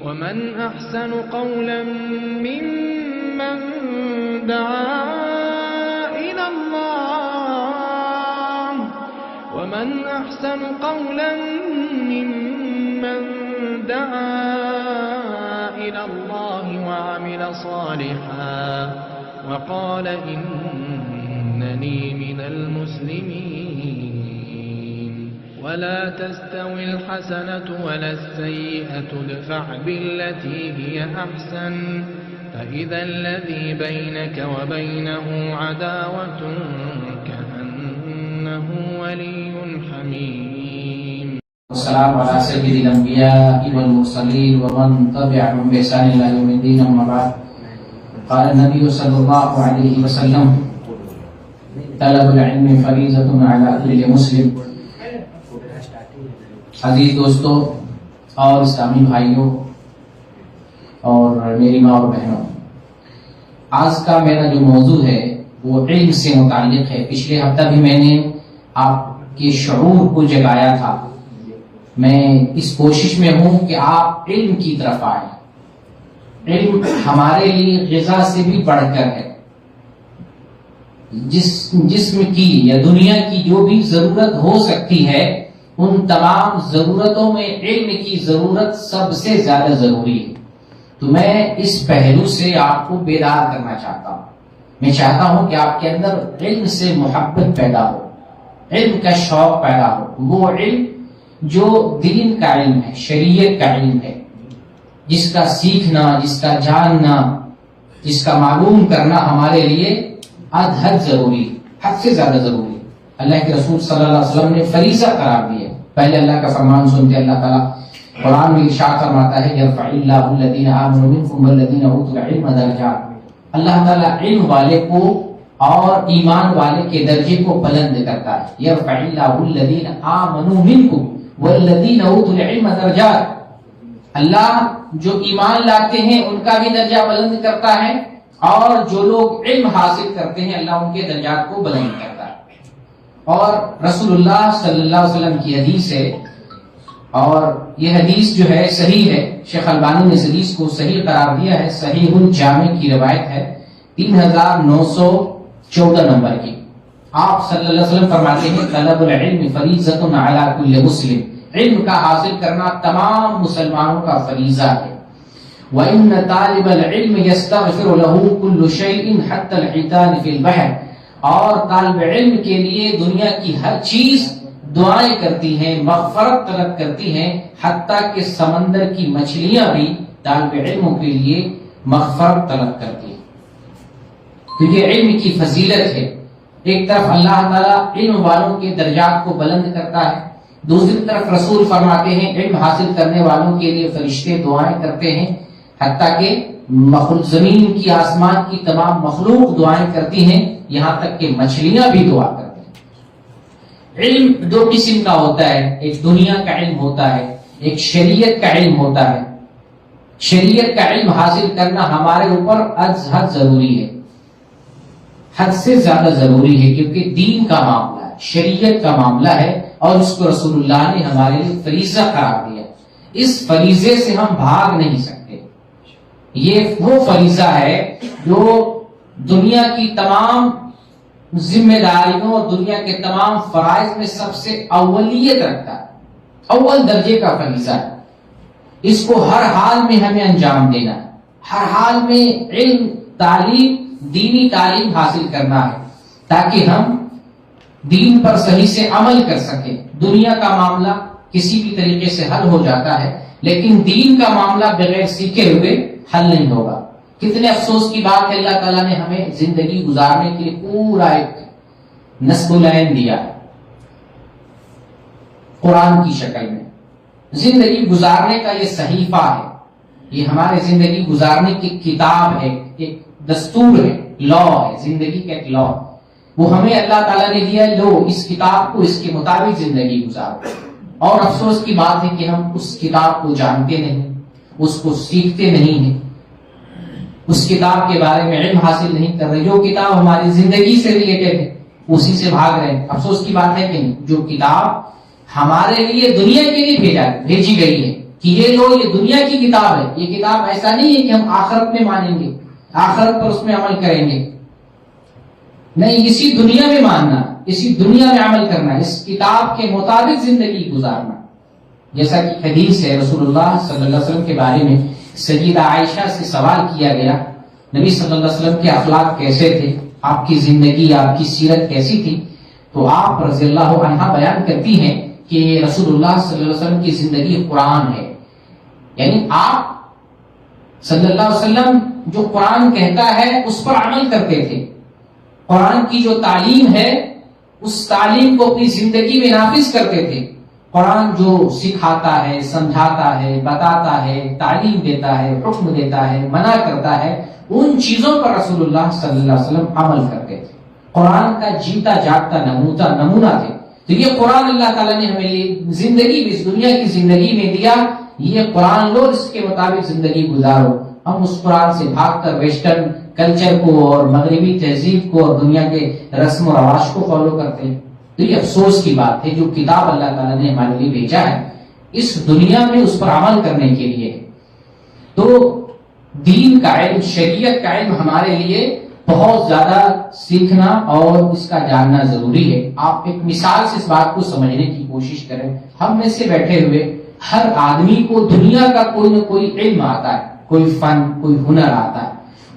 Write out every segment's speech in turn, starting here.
ومن أحسن قولا ممن دعا إلى الله ومن أحسن قولا ممن دعا إلى الله وعمل صالحا وقال إنني من المسلمين ولا تستوي الحسنة ولا السيئة ادفع بالتي هي أحسن فإذا الذي بينك وبينه عداوة كأنه ولي حميم. والسلام على سيد الأنبياء والمرسلين ومن تبعهم بإحسان إلى يوم الدين. أما بعد، قال النبي صلى الله عليه وسلم: طلب العلم فریضۃ علی کل مسلم. عزیز دوستو اور اسلامی بھائیوں اور میری ماں اور بہنوں، آج کا میرا جو موضوع ہے وہ علم سے متعلق ہے. پچھلے ہفتہ بھی میں نے آپ کے شعور کو جگایا تھا. میں اس کوشش میں ہوں کہ آپ علم کی طرف آئیں. علم ہمارے لیے غذا سے بھی بڑھ کر ہے. جسم کی یا دنیا کی جو بھی ضرورت ہو سکتی ہے ان تمام ضرورتوں میں علم کی ضرورت سب سے زیادہ ضروری ہے. تو میں اس پہلو سے آپ کو بیدار کرنا چاہتا ہوں. میں چاہتا ہوں کہ آپ کے اندر علم سے محبت پیدا ہو، علم کا شوق پیدا ہو. وہ علم جو دین کا علم ہے، شریعت کا علم ہے، جس کا سیکھنا، جس کا جاننا، جس کا معلوم کرنا ہمارے لیے حد ضروری ہے، حد سے زیادہ ضروری ہے. اللہ کے رسول صلی اللہ علیہ وسلم نے فریضہ قرار دیا. پہلے اللہ کا فرمان سنتے اللہ تعالیٰ قرآن میں ارشاد فرماتا ہے: یرفع اللہ الذین آمنوا منکم والذین اوتوا العلم درجات. اللہ تعالیٰ علم والے کو اور ایمان والے کے درجے کو بلند کرتا ہے. یرفع اللہ الذین آمنوا منکم والذین اوتوا العلم درجات. اللہ جو ایمان لاتے ہیں ان کا بھی درجہ بلند کرتا ہے، اور جو لوگ علم حاصل کرتے ہیں اللہ ان کے درجات کو بلند کرتا ہے. اور رسول اللہ صلی اللہ علیہ وسلم کی حدیث ہے، اور یہ حدیث جو ہے صحیح ہے. شیخ البانی نے اس حدیث کو صحیح قرار دیا ہے. صحیح الجامع کی روایت ہے 3914 نمبر کی. آپ صلی اللہ علیہ وسلم فرماتے ہیں: طلب العلم فریضۃ علی کل مسلم. علم کا حاصل کرنا تمام مسلمانوں کا فریضہ ہے. وَإِنَّ طَالِبَ الْعِلْمِ يَسْتَغْفِرُ لَهُ كُلُّ شَيْءٍ حَتَّى الْحِيتَانِ فِي الْبَحْرِ. اور طالب علم کے لیے دنیا کی ہر چیز دعائیں کرتی ہیں، مغفرت طلب کرتی ہیں، حتیٰ کہ سمندر کی مچھلیاں بھی طالب علموں کے لیے مغفرت طلب کرتی ہیں، کیونکہ علم کی فضیلت ہے. ایک طرف اللہ تعالیٰ علم والوں کے درجات کو بلند کرتا ہے، دوسری طرف رسول فرماتے ہیں علم حاصل کرنے والوں کے لیے فرشتے دعائیں کرتے ہیں، حتیٰ کہ زمین کی، آسمان کی تمام مخلوق دعائیں کرتی ہیں، یہاں تک کہ مچھلیاں بھی دعا کرتی ہیں. علم دو قسم کا ہوتا ہے، ایک دنیا کا علم ہوتا ہے، ایک شریعت کا علم ہوتا ہے. شریعت کا علم حاصل کرنا ہمارے اوپر حد ضروری ہے، حد سے زیادہ ضروری ہے، کیونکہ دین کا معاملہ ہے، شریعت کا معاملہ ہے، اور اس کو رسول اللہ نے ہمارے لیے فریضہ قرار دیا. اس فریضے سے ہم بھاگ نہیں سکتے. یہ وہ فریضہ ہے جو دنیا کی تمام ذمہ داریوں اور دنیا کے تمام فرائض میں سب سے اولیت رکھتا ہے، اول درجے کا فریضہ ہے. اس کو ہر حال میں ہمیں انجام دینا ہے، ہر حال میں علم، تعلیم، دینی تعلیم حاصل کرنا ہے، تاکہ ہم دین پر صحیح سے عمل کر سکیں. دنیا کا معاملہ کسی بھی طریقے سے حل ہو جاتا ہے، لیکن دین کا معاملہ بغیر سیکھے ہوئے حل نہیں ہوگا. کتنے افسوس کی بات ہے، اللہ تعالیٰ نے ہمیں زندگی گزارنے کے لیے پورا ایک نصب العین دیا ہے قرآن کی شکل میں. زندگی گزارنے کا یہ صحیفہ ہے، یہ ہمارے زندگی گزارنے کی کتاب ہے، ایک دستور ہے، لا ہے، زندگی کا ایک لا. وہ ہمیں اللہ تعالیٰ نے دیا، لو اس کتاب کو اس کے مطابق زندگی گزارو. اور افسوس کی بات ہے کہ ہم اس کتاب کو جانتے نہیں، اس کو سیکھتے نہیں ہیں، اس کتاب کے بارے میں علم حاصل نہیں کر رہے. جو کتاب ہماری زندگی سے ریلیٹڈ ہے اسی سے بھاگ رہے ہیں. افسوس کی بات ہے کہ جو کتاب ہمارے لیے دنیا کے لیے بھیجی گئی ہے، کہ یہ لو یہ دنیا کی کتاب ہے، یہ کتاب ایسا نہیں ہے کہ ہم آخرت میں مانیں گے، آخرت پر اس میں عمل کریں گے، نہیں، اسی دنیا میں ماننا، اسی دنیا میں عمل کرنا، اس کتاب کے مطابق زندگی گزارنا. جیسا کہ حدیث ہے رسول اللہ صلی اللہ علیہ وسلم کے بارے میں سیدہ عائشہ سے سوال کیا گیا، نبی صلی اللہ علیہ وسلم کے اخلاق کیسے تھے، آپ کی زندگی، آپ کی سیرت کیسی تھی؟ تو آپ رضی اللہ عنہا بیان کرتی ہیں کہ رسول اللہ صلی اللہ علیہ وسلم کی زندگی قرآن ہے. یعنی آپ صلی اللہ علیہ وسلم جو قرآن کہتا ہے اس پر عمل کرتے تھے. قرآن کی جو تعلیم ہے اس تعلیم کو اپنی زندگی میں نافذ کرتے تھے. قرآن جو سکھاتا ہے، سمجھاتا ہے، بتاتا ہے، تعلیم دیتا ہے، حکم دیتا ہے، منع کرتا ہے، ان چیزوں پر رسول اللہ صلی اللہ علیہ وسلم عمل کرتے تھے. قرآن کا جیتا جاگتا نمونہ تھے. تو یہ قرآن اللہ تعالیٰ نے ہمیں یہ زندگی بھی، اس دنیا کی زندگی میں دیا، یہ قرآن لو، اس کے مطابق زندگی گزارو. ہم اس قرآن سے بھاگ کر ویسٹرن کلچر کو اور مغربی تہذیب کو اور دنیا کے رسم و رواج کو فالو کرتے ہیں. تو یہ افسوس کی بات ہے. جو کتاب اللہ تعالیٰ نے ہمارے لیے بھیجا ہے اس دنیا میں اس پر عمل کرنے کے لیے. تو دین کا علم، شریعت کا علم ہمارے لیے بہت زیادہ سیکھنا اور اس کا جاننا ضروری ہے. آپ ایک مثال سے اس بات کو سمجھنے کی کوشش کریں. ہم میں سے بیٹھے ہوئے ہر آدمی کو دنیا کا کوئی نہ کوئی علم آتا ہے، کوئی فن، کوئی ہنر آتا ہے.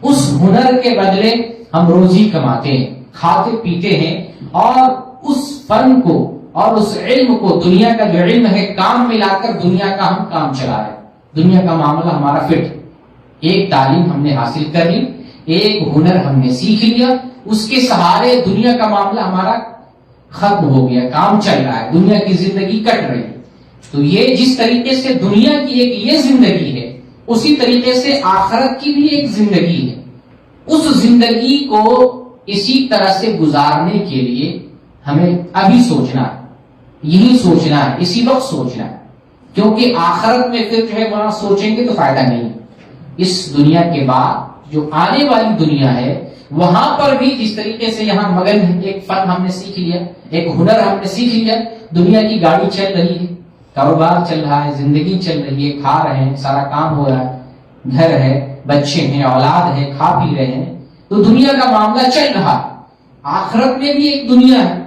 اس ہنر کے بدلے ہم روزی کماتے ہیں، کھاتے پیتے ہیں، اور اس فن کو اور اس علم کو، دنیا کا جو علم ہے، کام میں لا کر دنیا کا ہم کام چلا رہے ہیں. دنیا کا معاملہ ہمارا فٹ. ایک تعلیم ہم نے حاصل کر لی، ایک ہنر ہم نے سیکھ لیا، اس کے سہارے دنیا کا معاملہ ہمارا ختم ہو گیا، کام چل رہا ہے، دنیا کی زندگی کٹ رہی ہے. تو یہ جس طریقے سے دنیا کی ایک یہ زندگی ہے، اسی طریقے سے آخرت کی بھی ایک زندگی ہے. اس زندگی کو اسی طرح سے گزارنے کے لیے ہمیں ابھی سوچنا ہے، یہی سوچنا ہے، اسی وقت سوچنا ہے. کیونکہ آخرت میں پھر جو ہے وہاں سوچیں گے تو فائدہ نہیں. اس دنیا کے بعد جو آنے والی دنیا ہے وہاں پر بھی جس طریقے سے یہاں مگن، ایک فن ہم نے سیکھ لیا، ایک ہنر ہم نے سیکھ لیا، دنیا کی گاڑی چل رہی ہے، کاروبار چل رہا ہے، زندگی چل رہی ہے، کھا رہے ہیں، سارا کام ہو رہا ہے، گھر ہے، بچے ہیں، اولاد ہے، کھا پی رہے ہیں، تو دنیا کا معاملہ چل رہا. آخرت میں بھی ایک دنیا ہے،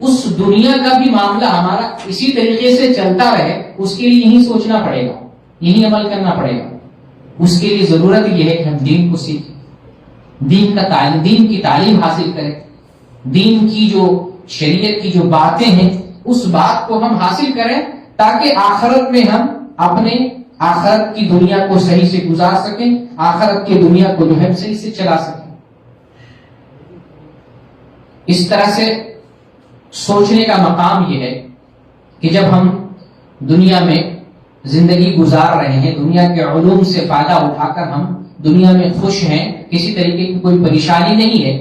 اس دنیا کا بھی معاملہ ہمارا اسی طریقے سے چلتا رہے، اس کے لیے یہی سوچنا پڑے گا، یہی عمل کرنا پڑے گا. اس کے لیے ضرورت یہ ہے کہ ہم دین کو سیکھیں، دین کی تعلیم حاصل کریں، دین کی جو شریعت کی جو باتیں ہیں اس بات کو ہم حاصل کریں، تاکہ آخرت میں ہم اپنے آخرت کی دنیا کو صحیح سے گزار سکیں، آخرت کی دنیا کو جو ہے صحیح سے چلا سکیں. اس طرح سے سوچنے کا مقام یہ ہے کہ جب ہم دنیا میں زندگی گزار رہے ہیں، دنیا کے علوم سے فائدہ اٹھا کر ہم دنیا میں خوش ہیں، کسی طریقے کی کوئی پریشانی نہیں ہے،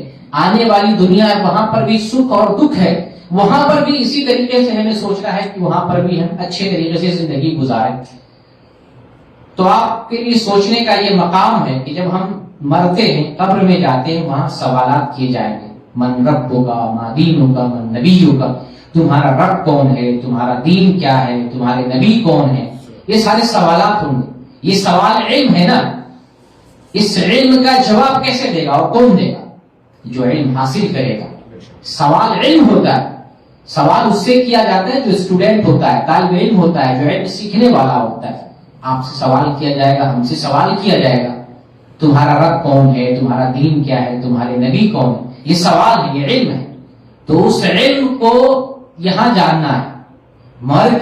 آنے والی دنیا ہے وہاں پر بھی سکھ اور دکھ ہے، وہاں پر بھی اسی طریقے سے ہمیں سوچنا ہے کہ وہاں پر بھی ہم اچھے طریقے سے زندگی گزاریں. تو آپ کے لیے سوچنے کا یہ مقام ہے کہ جب ہم مرتے ہیں، قبر میں جاتے ہیں، وہاں سوالات کیے جائیں گے. من رب ہوگا، ما دین ہوگا، من نبی ہوگا، تمہارا رب کون ہے، تمہارا دین کیا ہے، تمہارے نبی کون ہے، یہ سارے سوالات ہوں گے. یہ سوال علم ہے نا، اس علم کا جواب کیسے دے گا اور کون دے گا؟ جو علم حاصل کرے گا. سوال علم ہوتا ہے، سوال اس سے کیا جاتا ہے جو اسٹوڈنٹ ہوتا ہے، طالب علم ہوتا ہے، جو علم سیکھنے والا ہوتا ہے. آپ سے سوال کیا جائے گا، ہم سے سوال کیا جائے گا، تمہارا رب کون ہے، تمہارا دین کیا ہے، تمہارے نبی کون ہے. یہ سوال ہے، یہ علم ہے. تو اس علم کو یہاں جاننا ہے. مرنے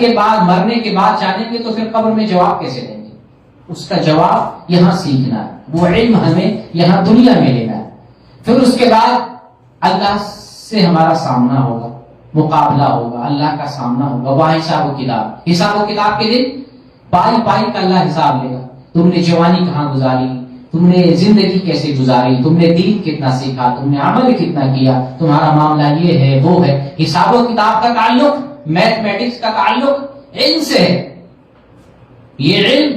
کے بعد جانیں گے تو پھر قبر میں جواب کیسے دیں گے؟ اس کا جواب یہاں سیکھنا ہے. وہ علم ہمیں یہاں دنیا میں لینا ہے. پھر اس کے بعد اللہ سے ہمارا سامنا ہوگا، مقابلہ ہوگا، اللہ کا سامنا ہوگا. وہاں حساب و کتاب کے دن پائی کا اللہ حساب لے گا. تم نے جوانی کہاں گزاری، تم نے زندگی کیسے گزاری، تم نے دین کتنا سیکھا، تم نے عمل کتنا کیا، تمہارا معاملہ یہ ہے وہ ہے. حساب و کتاب کا تعلق، میتھمیٹکس کا تعلق علم سے ہے. یہ علم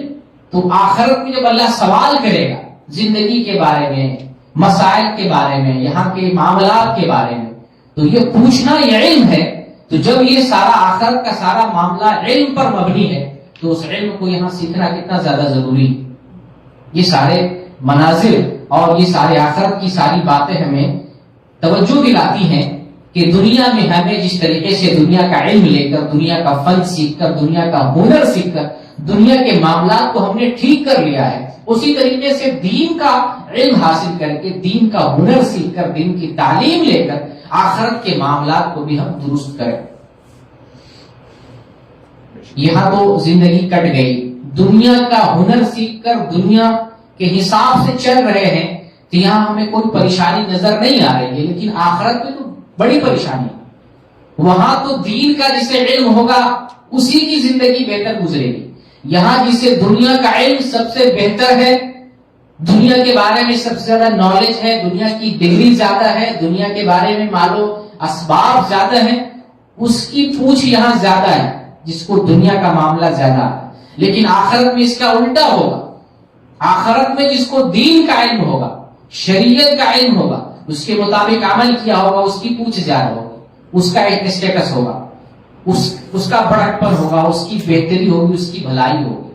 تو آخرت میں جب اللہ سوال کرے گا زندگی کے بارے میں، مسائل کے بارے میں، یہاں کے معاملات کے بارے میں، تو یہ پوچھنا یہ علم ہے. تو جب یہ سارا آخرت کا سارا معاملہ علم پر مبنی ہے تو اس علم کو یہاں سیکھنا کتنا زیادہ ضروری ہے۔ یہ سارے مناظر اور یہ سارے آخرت کی ساری باتیں ہمیں توجہ دلاتی ہیں کہ دنیا میں ہمیں جس طریقے سے دنیا کا علم لے کر، دنیا کا فن سیکھ کر، دنیا کا ہنر سیکھ کر، دنیا کے معاملات کو ہم نے ٹھیک کر لیا ہے، اسی طریقے سے دین کا علم حاصل کر کے، دین کا ہنر سیکھ کر، دین کی تعلیم لے کر آخرت کے معاملات کو بھی ہم درست کریں۔ یہاں تو زندگی کٹ گئی، دنیا کا ہنر سیکھ کر دنیا کے حساب سے چل رہے ہیں تو یہاں ہمیں کوئی پریشانی نظر نہیں آ رہی ہے، لیکن آخرت میں تو بڑی پریشانی ہے۔ وہاں تو دین کا جسے علم ہوگا اسی کی زندگی بہتر گزرے گی۔ یہاں جسے دنیا کا علم سب سے بہتر ہے، دنیا کے بارے میں سب سے زیادہ نالج ہے، دنیا کی ڈگری زیادہ ہے، دنیا کے بارے میں معلوم اسباب زیادہ ہیں، اس کی پوچھ یہاں زیادہ ہے، جس کو دنیا کا معاملہ زیادہ ہے۔ لیکن آخرت میں اس کا الٹا ہوگا، آخرت میں جس کو دین کا علم ہوگا، شریعت کا علم ہوگا، اس کے مطابق عمل کیا ہوگا، اس کی پوچھ زیادہ ہوگی، اس کا ایک اسٹیٹس ہوگا، اس کا بڑکپن ہوگا، اس کی بہتری ہوگی، اس کی بھلائی ہوگی۔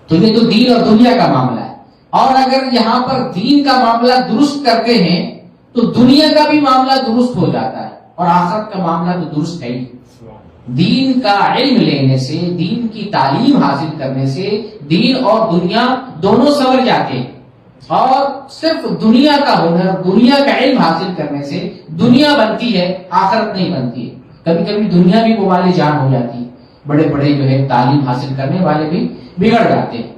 تو یہ تو دین اور دنیا کا معاملہ ہے۔ اور اگر یہاں پر دین کا معاملہ درست کرتے ہیں تو دنیا کا بھی معاملہ درست ہو جاتا ہے، اور آخرت کا معاملہ تو درست ہے ہی۔ دین کا علم لینے سے، دین کی تعلیم حاصل کرنے سے دین اور دنیا دونوں سنور جاتے ہیں، اور صرف دنیا کا ہنر، دنیا کا علم حاصل کرنے سے دنیا بنتی ہے، آخرت نہیں بنتی ہے۔ کبھی کبھی دنیا بھی مبال جان ہو جاتی ہے، بڑے بڑے جو ہے تعلیم حاصل کرنے والے بھی بگڑ جاتے ہیں۔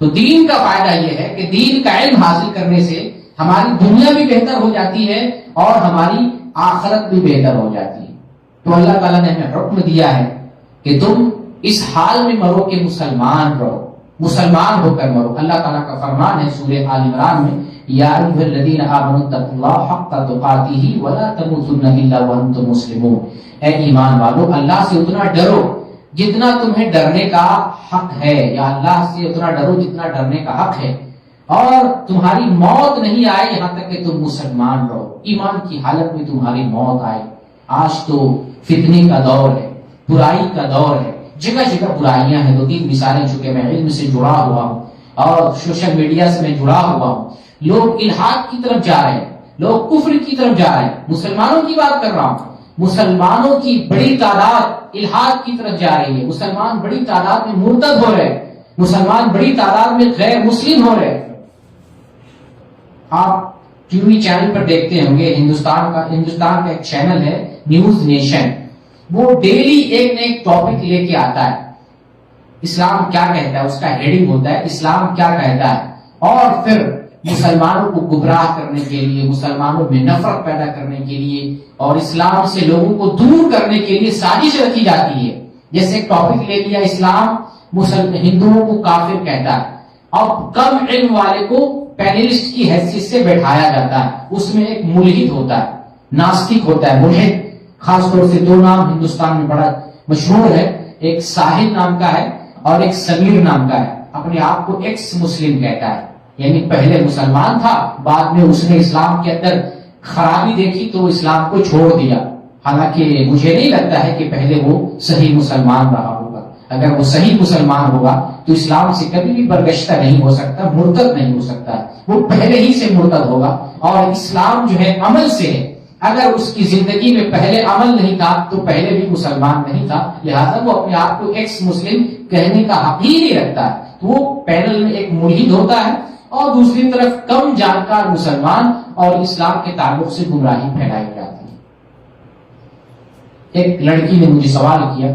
تو دین کا فائدہ یہ ہے کہ دین کا علم حاصل کرنے سے ہماری دنیا بھی بہتر ہو جاتی ہے اور ہماری آخرت بھی بہتر ہو جاتی ہے۔ تو اللہ تعالیٰ نے ہمیں حکم دیا ہے کہ تم اس حال میں مرو کہ مسلمان رہو، مسلمان ہو کر مرو۔ اللہ تعالیٰ کا فرمان ہے سورہ آل عمران میں، یا ایھا الذین آمنوا اتقوا اللہ حق تقاتہ ولا تموتن الا وانتم مسلمون۔ اے ایمان والو، اللہ سے اتنا ڈرو جتنا تمہیں ڈرنے کا حق ہے، یا اللہ سے اتنا ڈرو جتنا ڈرنے کا حق ہے، اور تمہاری موت نہیں آئے یہاں تک کہ تم مسلمان رہو، ایمان کی حالت میں تمہاری موت آئے۔ آج تو فتنے کا دور ہے، برائی کا دور ہے، جگہ جگہ برائیاں ہیں۔ 2-3 مثالیں، چونکہ میں علم سے جڑا ہوا ہوں اور سوشل میڈیا سے میں جڑا ہوا ہوں، لوگ الحاد کی طرف جا رہے ہیں، لوگ کفر کی طرف جا رہے ہیں۔ مسلمانوں کی بات کر رہا ہوں، مسلمانوں کی بڑی تعداد الحاد کی طرف جا رہی ہے، مسلمان بڑی تعداد میں مرتد ہو رہے ہیں، مسلمان بڑی تعداد میں غیر مسلم ہو رہے ہیں۔ آپ ٹی وی چینل پر دیکھتے ہوں گے، ہندوستان کا ایک چینل ہے نیوز نیشن، وہ ڈیلی ایک نہ ایک ٹاپک لے کے آتا ہے۔ اسلام کیا کہتا ہے، اس کا ہیڈنگ ہوتا ہے اسلام کیا کہتا ہے، اور پھر مسلمانوں کو گمراہ کرنے کے لیے، مسلمانوں میں نفرت پیدا کرنے کے لیے اور اسلام سے لوگوں کو دور کرنے کے لیے سازش رکھی جاتی ہے۔ جیسے ایک ٹاپک لے لیا، اسلام ہندوؤں کو کافر کہتا ہے، اب کم علم والے کو پینلسٹ کی حیثیت سے بیٹھایا جاتا ہے، اس میں ایک ملحد ہوتا ہے، ناستک ہوتا ہے، ملحد۔ خاص طور سے 2 نام ہندوستان میں بڑا مشہور ہے، ایک ساحل نام کا ہے اور ایک سمیر نام کا ہے، اپنے آپ کو ایکس مسلم کہتا ہے، یعنی پہلے مسلمان تھا، بعد میں اس نے اسلام کے اندر خرابی دیکھی تو اسلام کو چھوڑ دیا۔ حالانکہ مجھے نہیں لگتا ہے کہ پہلے وہ صحیح مسلمان رہا ہوگا، اگر وہ صحیح مسلمان ہوگا تو اسلام سے کبھی بھی برگشتہ نہیں ہو سکتا، مرتد نہیں ہو سکتا، وہ پہلے ہی سے مرتد ہوگا۔ اور اسلام جو ہے عمل سے ہے، اگر اس کی زندگی میں پہلے عمل نہیں تھا تو پہلے بھی مسلمان نہیں تھا، لہذا وہ اپنے آپ کو ایکس مسلم کہنے کا حق ہی نہیں رکھتا ہے۔ تو وہ پینل میں ایک ملحد ہوتا ہے اور دوسری طرف کم جانکار مسلمان، اور اسلام کے تعلق سے گمراہی پھیلائی جاتی ہے۔ ایک لڑکی نے مجھے سوال کیا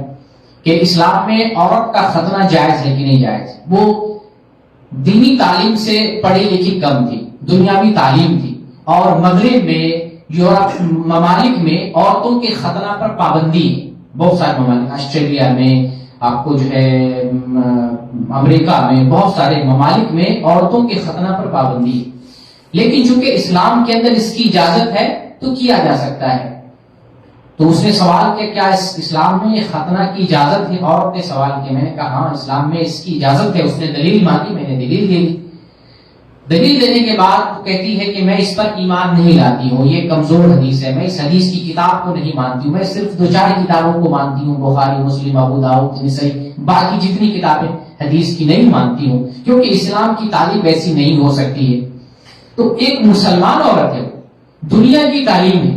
کہ اسلام میں عورت کا ختنہ جائز ہے کہ نہیں جائز؟ وہ دینی تعلیم سے پڑھی لکھی کم تھی، دنیاوی تعلیم تھی، اور مغرب میں، یورپ ممالک میں عورتوں کے ختنہ پر پابندی ہے۔ بہت سارے ممالک، آسٹریلیا میں، آپ کو جو ہے امریکہ میں، بہت سارے ممالک میں عورتوں کے ختنہ پر پابندی ہے، لیکن چونکہ اسلام کے اندر اس کی اجازت ہے تو کیا جا سکتا ہے۔ تو اس نے سوال کیا، کیا اسلام میں یہ ختنہ کی اجازت ہے؟ عورت نے سوال کیا، میں نے کہا ہاں اسلام میں اس کی اجازت ہے۔ اس نے دلیل مانگی، میں نے دلیل دے دی۔ دلیل دینے کے بعد کہتی ہے کہ میں اس پر ایمان نہیں لاتی ہوں، یہ کمزور حدیث ہے، میں اس حدیث کی کتاب کو نہیں مانتی ہوں، میں صرف 2-4 کتابوں کو مانتی ہوں، بخاری، مسلم، ابو داؤد، نسائی، باقی جتنی کتابیں حدیث کی نہیں مانتی ہوں، کیونکہ اسلام کی تعلیم ایسی نہیں ہو سکتی ہے۔ تو ایک مسلمان عورت ہے، دنیا کی تعلیم ہے،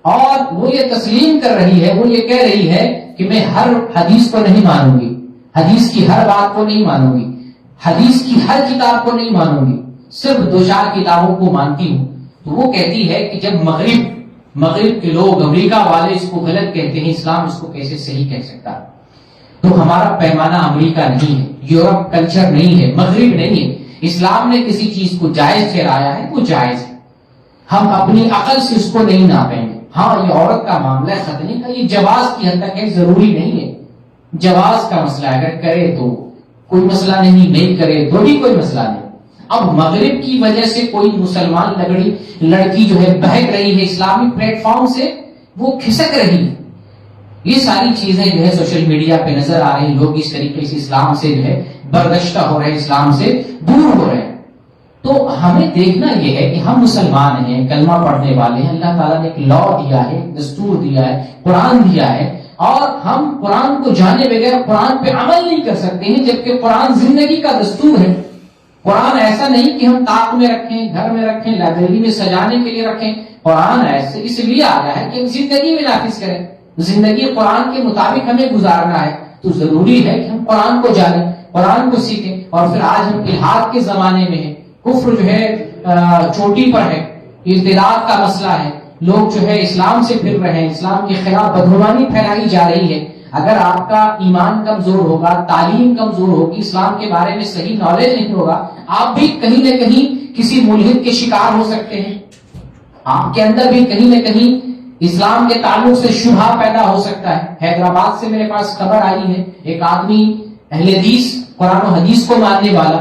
اور وہ یہ تسلیم کر رہی ہے، وہ یہ کہہ رہی ہے کہ میں ہر حدیث کو نہیں مانوں گی، حدیث کی ہر بات کو نہیں مانوں گی، حدیث کی ہر کتاب کو نہیں مانوں گی، صرف 2-4 کتابوں کو مانتی ہوں۔ تو وہ کہتی ہے کہ جب مغرب کے لوگ، امریکہ والے اس کو غلط کہتے ہیں، اسلام اس کو کیسے صحیح کہہ سکتا؟ تو ہمارا پیمانہ امریکہ نہیں ہے، یورپ کلچر نہیں ہے، مغرب نہیں ہے۔ اسلام نے کسی چیز کو جائز ٹھہرایا ہے، وہ جائز ہے، ہم اپنی عقل سے اس کو نہیں ناپیں گے۔ ہاں یہ عورت کا معاملہ ہے ختنے کا، یہ جواز کی حد تک ہے، ضروری نہیں ہے، جواز کا مسئلہ اگر کرے تو کوئی مسئلہ نہیں کرے تو بھی کوئی مسئلہ نہیں۔ اب مغرب کی وجہ سے کوئی مسلمان لڑکی جو ہے بہک رہی ہے اسلامی پلیٹ فارم سے، وہ کھسک رہی ہے، یہ ساری چیزیں جو ہے سوشل میڈیا پہ نظر آ رہی ہیں، لوگ اس طریقے سے اسلام سے جو ہے برداشتہ ہو رہے ہیں، اسلام سے دور ہو رہے ہیں۔ تو ہمیں دیکھنا یہ ہے کہ ہم مسلمان ہیں، کلمہ پڑھنے والے ہیں، اللہ تعالیٰ نے ایک لا دیا ہے، دستور دیا ہے، قرآن دیا ہے، اور ہم قرآن کو جانے بغیر قرآن پہ عمل نہیں کر سکتے ہیں، جبکہ قرآن زندگی کا دستور ہے۔ قرآن ایسا نہیں کہ ہم طاق میں رکھیں، گھر میں رکھیں، لائبریری میں سجانے کے لیے رکھیں، قرآن ایسے اس لیے آیا ہے کہ ہم زندگی میں نافذ کریں، زندگی قرآن کے مطابق ہمیں گزارنا ہے۔ تو ضروری ہے کہ ہم قرآن کو جانیں، قرآن کو سیکھیں۔ اور پھر آج ہم الحاد کے زمانے میں ہیں، کفر جو ہے چوٹی پر ہے، ارتداد کا مسئلہ ہے، لوگ جو ہے اسلام سے پھر رہے ہیں، اسلام کے خلاف بدگمانی پھیلائی جا رہی ہے۔ اگر آپ کا ایمان کمزور ہوگا، تعلیم کمزور ہوگی، اسلام کے بارے میں صحیح نالج نہیں ہوگا، آپ بھی کہیں نہ کہیں کسی ملحد کے شکار ہو سکتے ہیں، آپ کے اندر بھی کہیں نہ کہیں اسلام کے تعلق سے شبہ پیدا ہو سکتا ہے۔ حیدرآباد سے میرے پاس خبر آئی ہے، ایک آدمی اہل حدیث، قرآن و حدیث کو ماننے والا،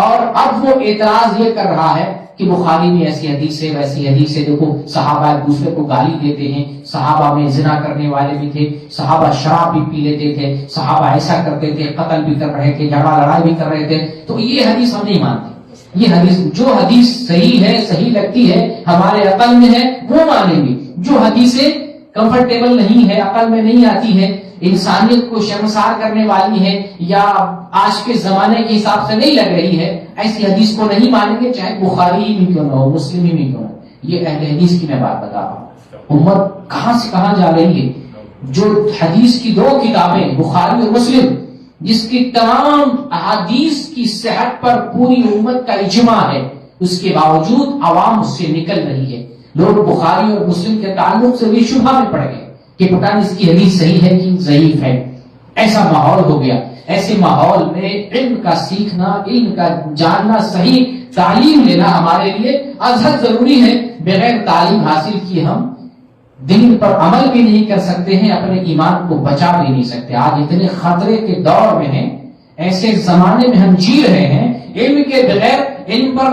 اور اب وہ اعتراض یہ کر رہا ہے کہ بخاری میں ایسی حدیث ہے، ویسی حدیث ہے، دیکھو صحابہ ایک دوسرے کو گالی دیتے ہیں، صحابہ میں زنا کرنے والے بھی تھے، صحابہ شراب بھی پی لیتے تھے، صحابہ ایسا کرتے تھے، قتل بھی کر رہے تھے، جھگڑا لڑائی بھی کر رہے تھے، تو یہ حدیث ہم نہیں مانتے۔ یہ حدیث، جو حدیث صحیح ہے، صحیح لگتی ہے، ہمارے عقل میں ہے، وہ مانیں گے۔ جو حدیثیں کمفرٹیبل نہیں ہے، عقل میں نہیں آتی ہے، انسانیت کو شرمسار کرنے والی ہے، یا آج کے زمانے کے حساب سے نہیں لگ رہی ہے، ایسی حدیث کو نہیں مانیں گے، چاہے بخاری ہی میں کیوں نہ ہو، مسلم ہی میں کیوں نہ ہو۔ یہ اہل حدیث کی میں بات بتا رہا ہوں۔ امت کہاں سے کہاں جا رہی ہے، جو حدیث کی 2 کتابیں بخاری اور مسلم، جس کی تمام احادیث کی صحت پر پوری امت کا اجماع ہے، اس کے باوجود عوام اس سے نکل رہی ہے۔ لوگ بخاری اور مسلم کے تعلق سے بھی شبہ میں پڑ گئے کہ پتہ نہیں اس کی حدیث صحیح ہے کہ ضعیف ہے۔ ایسا ماحول ہو گیا۔ ایسے ماحول میں علم کا سیکھنا، علم کا جاننا، صحیح تعلیم لینا ہمارے لیے ازحد ضروری ہے۔ بغیر تعلیم حاصل کیے ہم دین پر عمل بھی نہیں کر سکتے ہیں، اپنے ایمان کو بچا بھی نہیں سکتے۔ آج اتنے خطرے کے دور میں ہیں، ایسے زمانے میں ہم جی رہے ہیں، علم کے بغیر، علم پر،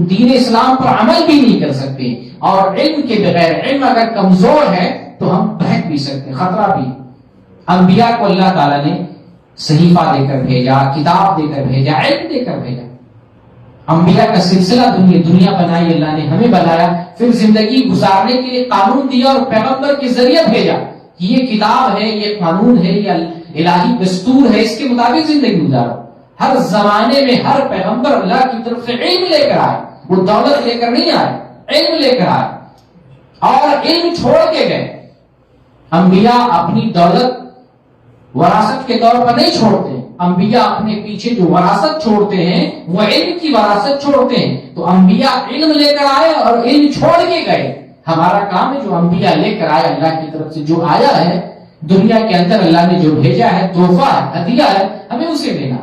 دین اسلام پر عمل بھی نہیں کر سکتے، اور علم کے بغیر، علم اگر کمزور ہے تو ہم بہک بھی سکتے، خطرہ بھی۔ انبیاء کو اللہ تعالیٰ نے صحیفہ دے کر بھیجا، کتاب دے کر بھیجا، علم دے کر بھیجا۔ انبیاء کا سلسلہ دنیا بنائی اللہ نے، ہمیں بنایا، پھر زندگی گزارنے کے لیے قانون دیا اور پیغمبر کے ذریعے بھیجا کہ یہ کتاب ہے، یہ قانون ہے، یہ الہی دستور ہے، اس کے مطابق زندگی گزارو۔ ہر زمانے میں ہر پیغمبر اللہ کی طرف سے علم لے کر آئے، وہ دولت لے کر نہیں آئے، علم لے کر آئے، اور علم چھوڑ کے گئے۔ انبیاء اپنی دولت وراثت کے طور پر نہیں چھوڑتے، انبیاء اپنے پیچھے جو وراثت چھوڑتے ہیں وہ علم کی وراثت چھوڑتے ہیں۔ تو انبیاء علم لے کر آئے اور علم چھوڑ کے گئے۔ ہمارا کام ہے جو انبیاء لے کر آئے، اللہ کی طرف سے جو آیا ہے دنیا کے اندر، اللہ نے جو بھیجا ہے، تحفہ ہے، ہدیہ ہے، ہمیں اسے لینا،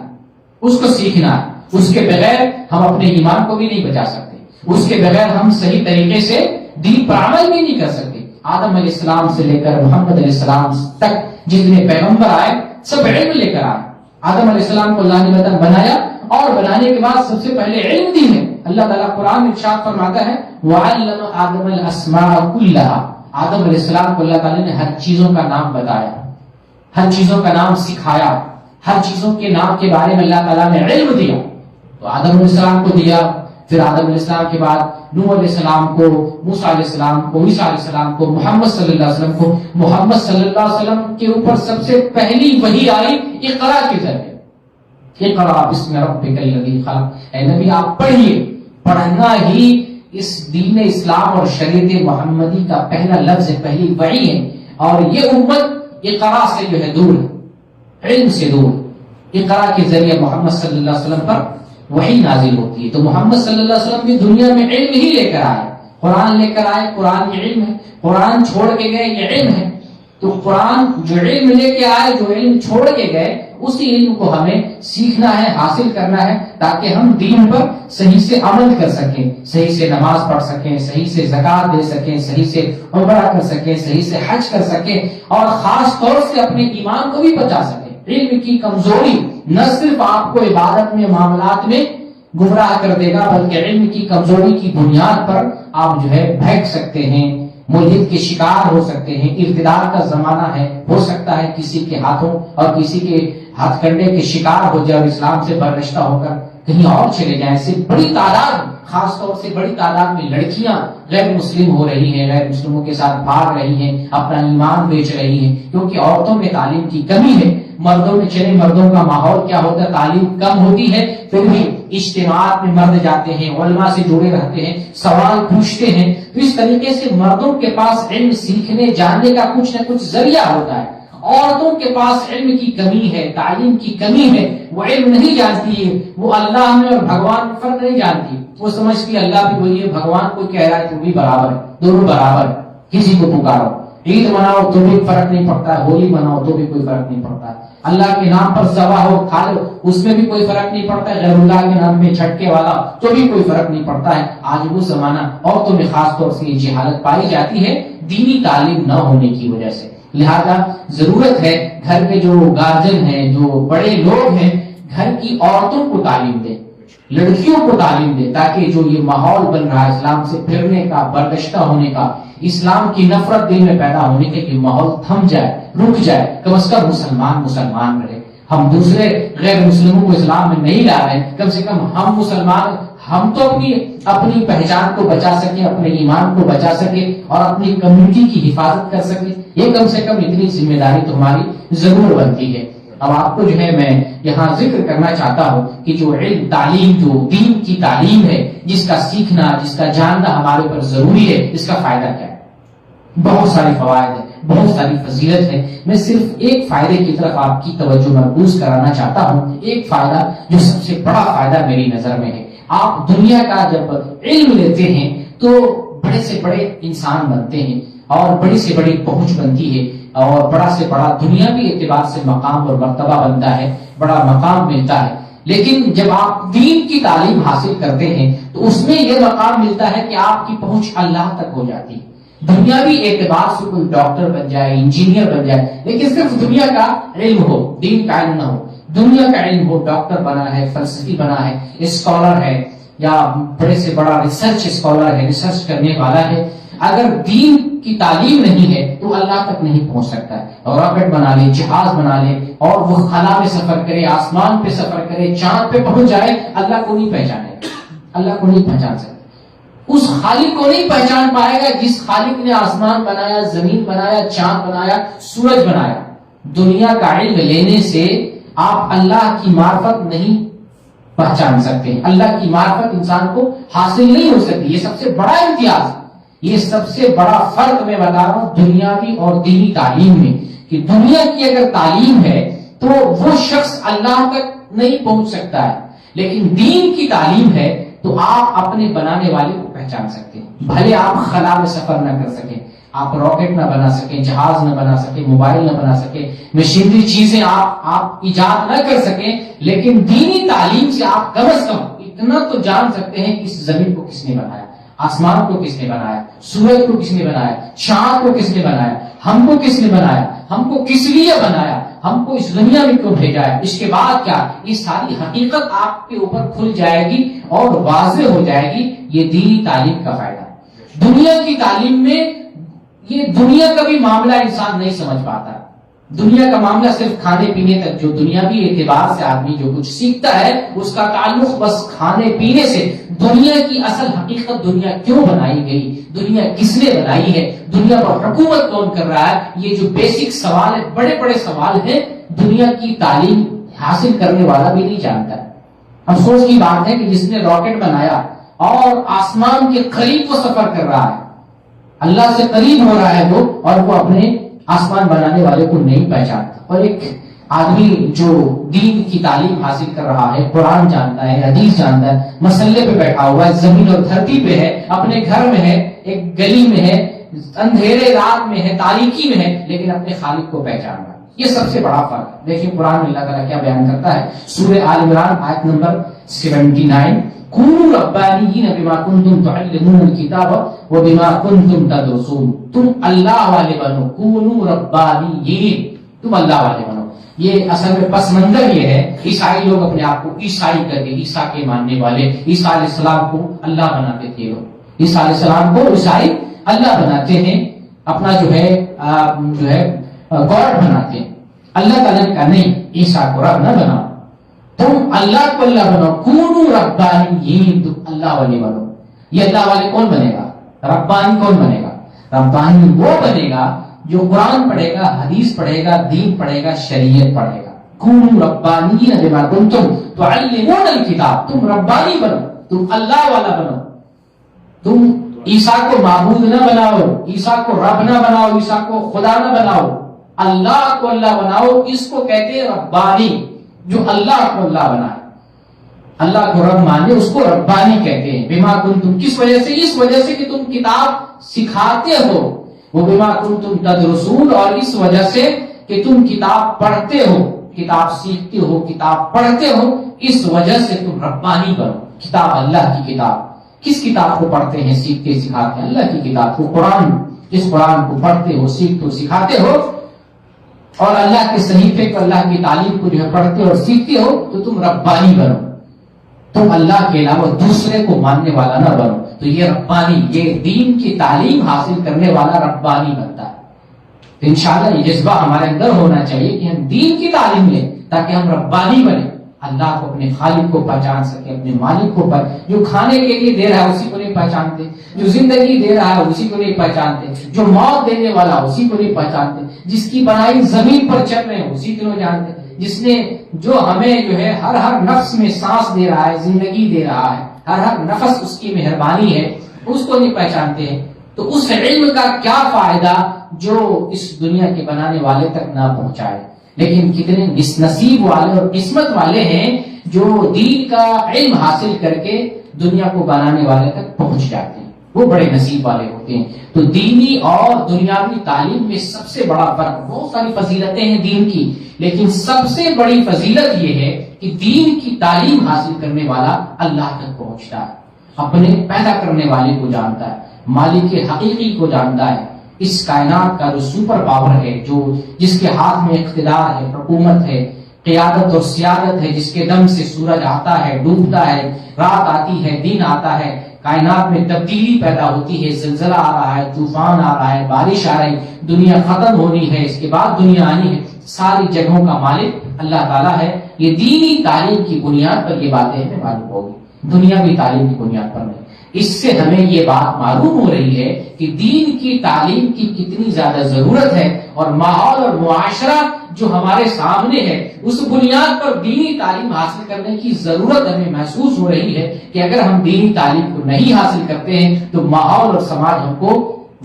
اس کو سیکھنا۔ اس کے بغیر ہم اپنے ایمان کو بھی نہیں بچا سکتے، اس کے بغیر ہم صحیح طریقے سے دین پر عمل بھی نہیں کر سکتے۔ آدم علیہ السلام سے لے کر محمد علیہ السلام تک جتنے پیغمبر آئے سب علم لے کر آئے۔ آدم علیہ السلام کو اللہ نے بنایا، اور بنانے کے بعد سب سے پہلے علم دی ہے۔ اللہ تعالیٰ قرآن میں ارشاد فرماتا ہے وَعَلَّمَ آدَمَ الْأَسْمَاءَ كُلَّهَا، آدم علیہ السلام کو اللہ تعالیٰ نے ہر چیزوں کا نام بتایا، ہر چیزوں کا نام سکھایا، ہر چیزوں کے نام کے بارے میں اللہ تعالیٰ نے علم دیا۔ تو آدم علیہ السلام کو دیا، پھر آدم علیہ السلام کے بعد نوح علیہ السلام کو، موسیٰ علیہ السلام کو، عیسیٰ علیہ السلام کو، محمد صلی اللہ علیہ وسلم کو. محمد صلی اللہ علیہ وسلم کے اوپر سب سے پہلی وحی آئی اقرا کے ذریعے. اقرا بسم ربک الذی خلق. اے نبی آپ پڑھیے. پڑھنا ہی اس دین اسلام اور شریعت محمدی کا پہلا لفظ ہے، پہلی وحی ہے. اور یہ امت اقرا سے جو ہے دور ہے، علم سے دور. اقرا کے ذریعے محمد صلی اللہ علیہ وسلم پر وحی نازل ہوتی ہے. تو محمد صلی اللہ علیہ وسلم بھی دنیا میں علم ہی لے کر آئے، قرآن لے کر آئے. قرآن یہ علم ہے، قرآن چھوڑ کے گئے یہ علم ہے. تو قرآن جو علم لے کے آئے، جو علم چھوڑ کے گئے، اسی علم کو ہمیں سیکھنا ہے، حاصل کرنا ہے، تاکہ ہم دین پر صحیح سے عمل کر سکیں، صحیح سے نماز پڑھ سکیں، صحیح سے زکوٰۃ دے سکیں، صحیح سے عمرہ کر سکیں، صحیح سے حج کر سکیں، اور خاص طور سے اپنے ایمان کو بھی بچا سکیں. علم کی کمزوری نہ صرف آپ کو عبادت میں، معاملات میں گمراہ کر دے گا، بلکہ علم کی کمزوری کی بنیاد پر آپ جو ہے بہک سکتے ہیں، ملحد کے شکار ہو سکتے ہیں. ارتداد کا زمانہ ہے، ہو سکتا ہے کسی کے ہاتھوں اور کسی کے ہاتھ کنڈے کے شکار ہو جائے اور اسلام سے بررشتہ ہو کر کہیں اور چلے جائیں. سے بڑی تعداد، خاص طور سے بڑی تعداد میں لڑکیاں غیر مسلم ہو رہی ہیں، غیر مسلموں کے ساتھ بھاگ رہی ہیں، اپنا ایمان بیچ رہی ہیں، کیونکہ عورتوں میں تعلیم کی کمی ہے. مردوں میں چلے، مردوں کا ماحول کیا ہوتا ہے، تعلیم کم ہوتی ہے، پھر بھی اجتماعات میں مرد جاتے ہیں، علماء سے جڑے رہتے ہیں، سوال پوچھتے ہیں. تو اس طریقے سے مردوں کے پاس علم سیکھنے جاننے کا کچھ نہ کچھ ذریعہ ہوتا ہے. عورتوں کے پاس علم کی کمی ہے، تعلیم کی کمی ہے، وہ علم نہیں جانتی ہے، وہ اللہ میں اور بھگوان میں فرق نہیں جانتی. وہ سمجھتی اللہ بھی وہی ہے، بھگوان کو کہہ رہا ہے تو بھی برابر ہے، دونوں برابر. کسی کو پکارو، عید مناؤ تو بھی فرق نہیں پڑتا ہے، ہولی مناؤ تو بھی کوئی فرق نہیں پڑتا ہے، اللہ کے نام پر ذبح ہو کھا لو اس میں بھی کوئی فرق نہیں پڑتا ہے، غیر اللہ کے نام میں چھٹکے والا تو بھی کوئی فرق نہیں پڑتا ہے. آج وہ زمانہ عورتوں میں خاص طور سے یہ جہالت پائی جاتی ہے دینی تعلیم نہ ہونے کی وجہ سے. لہذا ضرورت ہے گھر کے جو گارجن ہیں، جو بڑے لوگ ہیں، گھر کی عورتوں کو تعلیم دیں، لڑکیوں کو تعلیم دیں، تاکہ جو یہ ماحول بن رہا ہے اسلام سے پھرنے کا، برگشتہ ہونے کا، اسلام کی نفرت دل میں پیدا ہونے کے، یہ ماحول تھم جائے، رک جائے. کم از کم مسلمان رہے. ہم دوسرے غیر مسلموں کو اسلام میں نہیں لا رہے، کم سے کم ہم مسلمان، ہم تو اپنی پہچان کو بچا سکیں، اپنے ایمان کو بچا سکیں اور اپنی کمیونٹی کی حفاظت کر سکیں. یہ کم سے کم اتنی ذمہ داری تو ہماری ضرور بنتی ہے. اب آپ کو جو ہے میں یہاں ذکر کرنا چاہتا ہوں کہ جو علم، تعلیم، جو دین کی تعلیم ہے، جس کا سیکھنا، جس کا جاننا ہمارے پر ضروری ہے، اس کا فائدہ کیا ہے. بہت سارے فوائد ہیں، بہت ساری فضیلت ہے. میں صرف ایک فائدے کی طرف آپ کی توجہ مرکوز کرانا چاہتا ہوں. ایک فائدہ جو سب سے بڑا فائدہ میری نظر میں ہے، آپ دنیا کا جب علم لیتے ہیں تو بڑے سے بڑے انسان بنتے ہیں اور بڑی سے بڑی پہنچ بنتی ہے اور بڑا سے بڑا دنیاوی اعتبار سے مقام اور مرتبہ بنتا ہے، بڑا مقام ملتا ہے. لیکن جب آپ دین کی تعلیم حاصل کرتے ہیں تو اس میں یہ مقام ملتا ہے کہ آپ کی پہنچ اللہ تک ہو جاتی ہے. دنیاوی اعتبار سے کوئی ڈاکٹر بن جائے، انجینئر بن جائے، لیکن صرف دنیا کا علم ہو، دین کا علم نہ ہو. دنیا کا علم ہو، ڈاکٹر بنا ہے، فلسفی بنا ہے، اسکالر ہے، یا بڑے سے بڑا ریسرچ اسکالر ہے، ریسرچ کرنے والا ہے، اگر دین کی تعلیم نہیں ہے تو اللہ تک نہیں پہنچ سکتا ہے. راکٹ بنا لے، جہاز بنا لے اور وہ خلا میں سفر کرے، آسمان پہ سفر کرے، چاند پہ پہنچ جائے، اللہ کو نہیں پہچانے، اللہ کو نہیں پہچان سکتا. اس خالق کو نہیں پہچان پائے گا جس خالق نے آسمان بنایا، زمین بنایا، چاند بنایا، سورج بنایا. دنیا کا علم لینے سے آپ اللہ کی معرفت نہیں پہچان سکتے ہیں، اللہ کی معرفت انسان کو حاصل نہیں ہو سکتی. یہ سب سے بڑا امتیاز، یہ سب سے بڑا فرق میں بتا رہا ہوں دنیاوی اور دینی تعلیم میں، کہ دنیا کی اگر تعلیم ہے تو وہ شخص اللہ تک نہیں پہنچ سکتا ہے، لیکن دین کی تعلیم ہے تو آپ اپنے بنانے والے کو پہچان سکتے ہیں. بھلے آپ خلا میں سفر نہ کر سکیں، آپ راکٹ نہ بنا سکیں، جہاز نہ بنا سکیں، موبائل نہ بنا سکیں، مشینری چیزیں آپ ایجاد نہ کر سکیں، لیکن دینی تعلیم سے آپ کم از کم اتنا تو جان سکتے ہیں کہ اس زمین کو کس نے بنایا، آسمان کو کس نے بنایا، سورج کو کس نے بنایا، چاند کو کس نے بنایا، ہم کو کس نے بنایا، ہم کو کس لیے بنایا، ہم کو اس دنیا میں کیوں بھیجا ہے. اس کے بعد کیا، یہ ساری حقیقت آپ کے اوپر کھل جائے گی اور واضح ہو جائے گی. یہ دینی تعلیم کا فائدہ ہے. دنیا کی تعلیم میں یہ دنیا کا بھی معاملہ انسان نہیں سمجھ پاتا. دنیا کا معاملہ صرف کھانے پینے تک، جو دنیاوی اعتبار سے آدمی جو کچھ سیکھتا ہے اس کا تعلق بس کھانے پینے سے۔ دنیا کی اصل حقیقت، دنیا کیوں بنائی گئی، دنیا کس نے بنائی ہے، دنیا پر حکومت کون کر رہا ہے، یہ جو بیسک سوال ہے، بڑے بڑے سوال ہیں، دنیا کی تعلیم حاصل کرنے والا بھی نہیں جانتا ہے۔ افسوس کی بات ہے کہ جس نے راکٹ بنایا اور آسمان کے قریب وہ سفر کر رہا ہے، اللہ سے قریب ہو رہا ہے وہ، اور وہ اپنے آسمان بنانے والے کو نہیں پہچانتا۔ اور ایک آدمی جو دین کی تعلیم حاصل کر رہا ہے، قرآن جانتا ہے، حدیث جانتا ہے، مسلے پہ بیٹھا ہوا ہے، زمین اور دھرتی پہ ہے، اپنے گھر میں ہے، ایک گلی میں ہے، اندھیرے رات میں ہے، تاریکی میں ہے، لیکن اپنے خالق کو پہچان رہا ہے۔ یہ سب سے بڑا فرق ہے۔ دیکھیں قرآن میں اللہ تعالیٰ کیا بیان کرتا ہے، سورہ آل عمران آیت نمبر 79، کونوا ربانیین بما کنتم تعلمون الکتاب وبما کنتم تدرسون۔ تم اللہ والے بنو، کونوا ربانیین، تم اللہ والے بنو۔ یہ اصل میں پس منظر یہ ہے، عیسائی لوگ اپنے آپ کو عیسائی کر کے، عیسیٰ کے ماننے والے، عیسیٰ علیہ السلام کو اللہ بناتے تھے لوگ، عیسیٰ علیہ السلام کو عیسائی اللہ بناتے ہیں، اپنا جو ہے گاڈ بناتے ہیں۔ اللہ تعالیٰ نے کہا نہیں، عیسیٰ کو رب نہ بناؤ، تم اللہ کو اللہ بناؤ، کونوا ربانیین، تم اللہ والے بنو۔ یہ اللہ والے کون بنے گا، ربانی کون بنے گا؟ ربانی وہ بنے گا جو قرآن پڑھے گا، حدیث پڑھے گا، دین پڑھے گا، شریعت پڑھے گا۔ کونوا ربانیین بما کنتم تعلمون الکتاب، تم ربانی بنو، تم اللہ والا بنو، تم عیسیٰ کو معبود نہ بناؤ، عیسیٰ کو رب نہ بناؤ، عیسیٰ کو خدا نہ بناؤ، اللہ کو اللہ بناؤ۔ اس کو کہتے ہیں ربانی، جو اللہ کو اللہ بنائے، اللہ کو رب مانے، اس کو ربانی کہتے ہیں۔ بما کنتم، کس وجہ سے؟ اس وجہ سے کہ تم کتاب سکھاتے ہو، وہ بما کنتم تدرسون، اور اس وجہ سے کہ تم کتاب پڑھتے ہو، کتاب سیکھتے ہو، کتاب پڑھتے ہو، اس وجہ سے تم ربانی بنو۔ کتاب اللہ کی کتاب، کس کتاب کو پڑھتے ہیں، سیکھتے سکھاتے ہیں؟ اللہ کی کتاب کو، قرآن، جس قرآن کو پڑھتے ہو، سیکھتے ہو، سکھاتے ہو، اور اللہ کے صحیفے کو، اللہ کی تعلیم کو جو ہے پڑھتے اور سیکھتے ہو، تو تم ربانی بنو، تم اللہ کے علاوہ دوسرے کو ماننے والا نہ بنو۔ تو یہ ربانی، یہ دین کی تعلیم حاصل کرنے والا ربانی بنتا ہے۔ تو انشاءاللہ یہ جذبہ ہمارے اندر ہونا چاہیے کہ ہم دین کی تعلیم لیں تاکہ ہم ربانی بنیں، اللہ کو، اپنے خالق کو پہچان سکے، اپنے مالک کو جو کھانے کے لیے دے رہا ہے اسی کو نہیں پہچانتے، جو زندگی دے رہا ہے اسی کو نہیں پہچانتے، جو موت دینے والا اسی کو نہیں پہچانتے، جس کی بنائی زمین پر چل رہے ہیں اسی کو نہیں جانتے، جس نے جو ہمیں جو ہے ہر نفس میں سانس دے رہا ہے، زندگی دے رہا ہے، ہر نفس اس کی مہربانی ہے، اس کو نہیں پہچانتے ہیں۔ تو اس علم کا کیا فائدہ جو اس دنیا کے بنانے والے تک نہ پہنچائے۔ لیکن کتنے نصیب والے اور قسمت والے ہیں جو دین کا علم حاصل کر کے دنیا کو بنانے والے تک پہنچ جاتے ہیں، وہ بڑے نصیب والے ہوتے ہیں۔ تو دینی اور دنیاوی تعلیم میں سب سے بڑا فرق، بہت ساری فضیلتیں ہیں دین کی، لیکن سب سے بڑی فضیلت یہ ہے کہ دین کی تعلیم حاصل کرنے والا اللہ تک پہنچتا ہے، اپنے پیدا کرنے والے کو جانتا ہے، مالک حقیقی کو جانتا ہے، اس کائنات کا جو سپر پاور ہے، جو جس کے ہاتھ میں اقتدار ہے، حکومت ہے، قیادت اور سیادت ہے، جس کے دم سے سورج آتا ہے، ڈوبتا ہے، رات آتی ہے، دن آتا ہے، کائنات میں تبدیلی پیدا ہوتی ہے، زلزلہ آ رہا ہے، طوفان آ رہا ہے، بارش آ رہی ہے، دنیا ختم ہونی ہے، اس کے بعد دنیا آنی ہے، ساری جگہوں کا مالک اللہ تعالیٰ ہے۔ یہ دینی تعلیم کی بنیاد پر یہ باتیں ہمیں معلوم ہوگی، دنیاوی تعلیم کی بنیاد پر نہیں۔ اس سے ہمیں یہ بات معلوم ہو رہی ہے کہ دین کی تعلیم کی کتنی زیادہ ضرورت ہے، اور ماحول اور معاشرہ جو ہمارے سامنے ہے اس بنیاد پر دینی تعلیم حاصل کرنے کی ضرورت ہمیں محسوس ہو رہی ہے کہ اگر ہم دینی تعلیم کو نہیں حاصل کرتے ہیں تو ماحول اور سماج ہم کو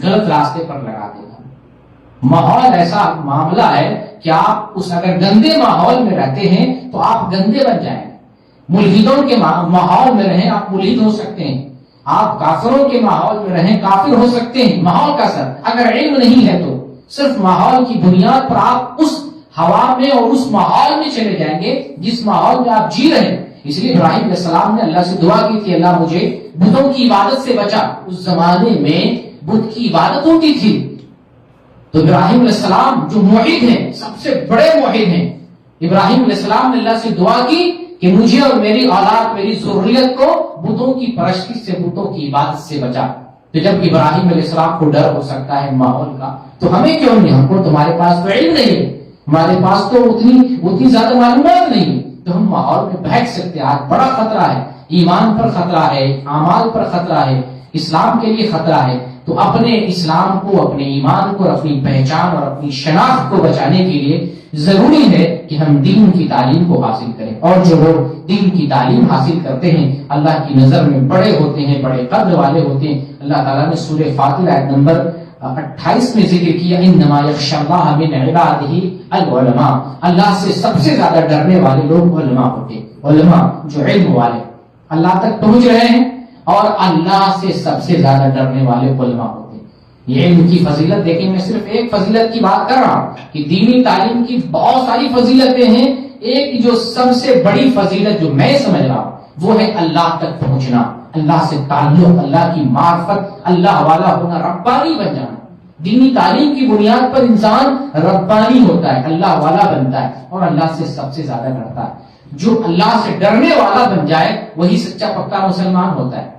غلط راستے پر لگا دے گا۔ ماحول ایسا معاملہ ہے کہ آپ اس اگر گندے ماحول میں رہتے ہیں تو آپ گندے بن جائیں، ملحدوں کے ماحول میں رہیں آپ ملحد ہو سکتے ہیں، آپ کافروں کے ماحول میں رہیں کافر ہو سکتے ہیں۔ ماحول کا اثر، اگر علم نہیں ہے تو صرف ماحول کی بنیاد پر آپ اس ہوا میں اور اس ماحول میں چلے جائیں گے جس ماحول میں آپ جی رہے ہیں۔ اس لیے ابراہیم علیہ السلام نے اللہ سے دعا کی تھی، اللہ مجھے بتوں کی عبادت سے بچا۔ اس زمانے میں بت کی عبادت ہوتی تھی، تو ابراہیم علیہ السلام جو موحد ہیں، سب سے بڑے موحد ہیں، ابراہیم علیہ السلام نے اللہ سے دعا کی کہ مجھے اور میری اولاد، میری ذریت کو بتوں کی پرستی سے، بتوں کی عبادت سے بچا۔ تو جب ابراہیم علیہ السلام کو ڈر ہو سکتا ہے ماحول کا، تو ہمیں کیوں نہیں؟ ہم کو تمہارے پاس تو علم نہیں ہے، ہمارے پاس تو اتنی زیادہ معلومات نہیں، تو ہم ماحول میں بہک سکتے ہیں۔ آج بڑا خطرہ ہے، ایمان پر خطرہ ہے، اعمال پر خطرہ ہے، اسلام کے لیے خطرہ ہے۔ تو اپنے اسلام کو، اپنے ایمان کو، اپنی پہچان اور اپنی شناخت کو بچانے کے لیے ضروری ہے کہ ہم دین کی تعلیم کو حاصل کریں، اور جو لوگ دین کی تعلیم حاصل کرتے ہیں اللہ کی نظر میں بڑے ہوتے ہیں، بڑے قدر والے ہوتے ہیں۔ اللہ تعالیٰ نے سورہ فاتر آیت نمبر 28 میں ذکر کیا، انما یخشی اللہ من عبادہ العلماء، اللہ سے سب سے زیادہ ڈرنے والے لوگ علماء ہوتے ہیں، علماء جو علم والے اللہ تک پہنچ رہے ہیں، اور اللہ سے سب سے زیادہ ڈرنے والے علماء ہوتے ہیں۔ یہ علم کی فضیلت دیکھیں، میں صرف ایک فضیلت کی بات کر رہا ہوں کہ دینی تعلیم کی بہت ساری فضیلتیں ہیں، ایک جو سب سے بڑی فضیلت جو میں سمجھ رہا ہوں وہ ہے اللہ تک پہنچنا، اللہ سے تعلق، اللہ کی معرفت، اللہ والا ہونا، ربانی بن جانا۔ دینی تعلیم کی بنیاد پر انسان ربانی ہوتا ہے، اللہ والا بنتا ہے، اور اللہ سے سب سے زیادہ ڈرتا ہے۔ جو اللہ سے ڈرنے والا بن جائے وہی سچا پکا مسلمان ہوتا ہے۔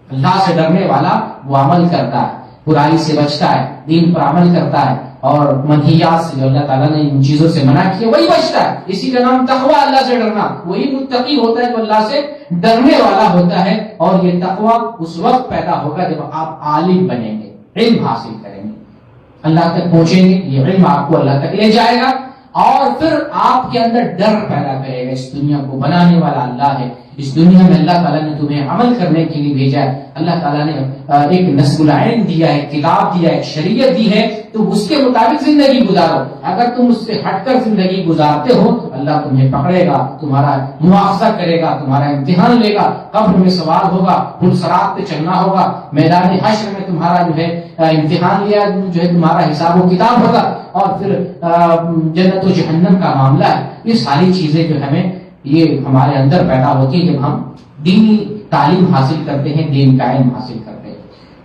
اللہ سے ڈرنے والا وہ عمل کرتا ہے، برائی سے بچتا ہے، دین پر عمل کرتا ہے، اور منہیات سے جو اللہ تعالیٰ نے ان چیزوں سے منع کیا وہی بچتا ہے۔ اسی کا نام تقوی، اللہ سے ڈرنا۔ وہی متقی ہوتا ہے جو اللہ سے ڈرنے والا ہوتا ہے، اور یہ تقوی اس وقت پیدا ہوگا جب آپ عالم بنیں گے، علم حاصل کریں گے، اللہ تک پہنچیں گے، یہ علم آپ کو اللہ تک لے جائے گا، اور پھر آپ کے اندر ڈر پیدا کرے گا۔ اس دنیا کو بنانے والا اللہ ہے، اس دنیا میں اللہ تعالیٰ نے تمہیں عمل کرنے کے لیے بھیجا ہے۔ اللہ تعالیٰ نے ایک نصب العین دیا ہے، کتاب دیا ہے، ایک شریعت دی ہے، تو اس کے مطابق زندگی گزارو۔ اگر تم اس سے ہٹ کر زندگی گزارتے ہو تو اللہ تمہیں پکڑے گا، تمہارا مواخذہ کرے گا، تمہارا امتحان لے گا، قبر میں سوال ہوگا، پل صراط پہ چلنا ہوگا، میدان حشر میں تمہارا جو ہے امتحان لیا جو ہے تمہارا حساب و کتاب ہوگا، اور پھر جنت و جہنم کا معاملہ ہے۔ یہ ساری چیزیں جو ہمیں یہ ہمارے اندر پیدا ہوتی ہے جب ہم دینی تعلیم حاصل کرتے ہیں، دین کا علم حاصل کرتے ہیں۔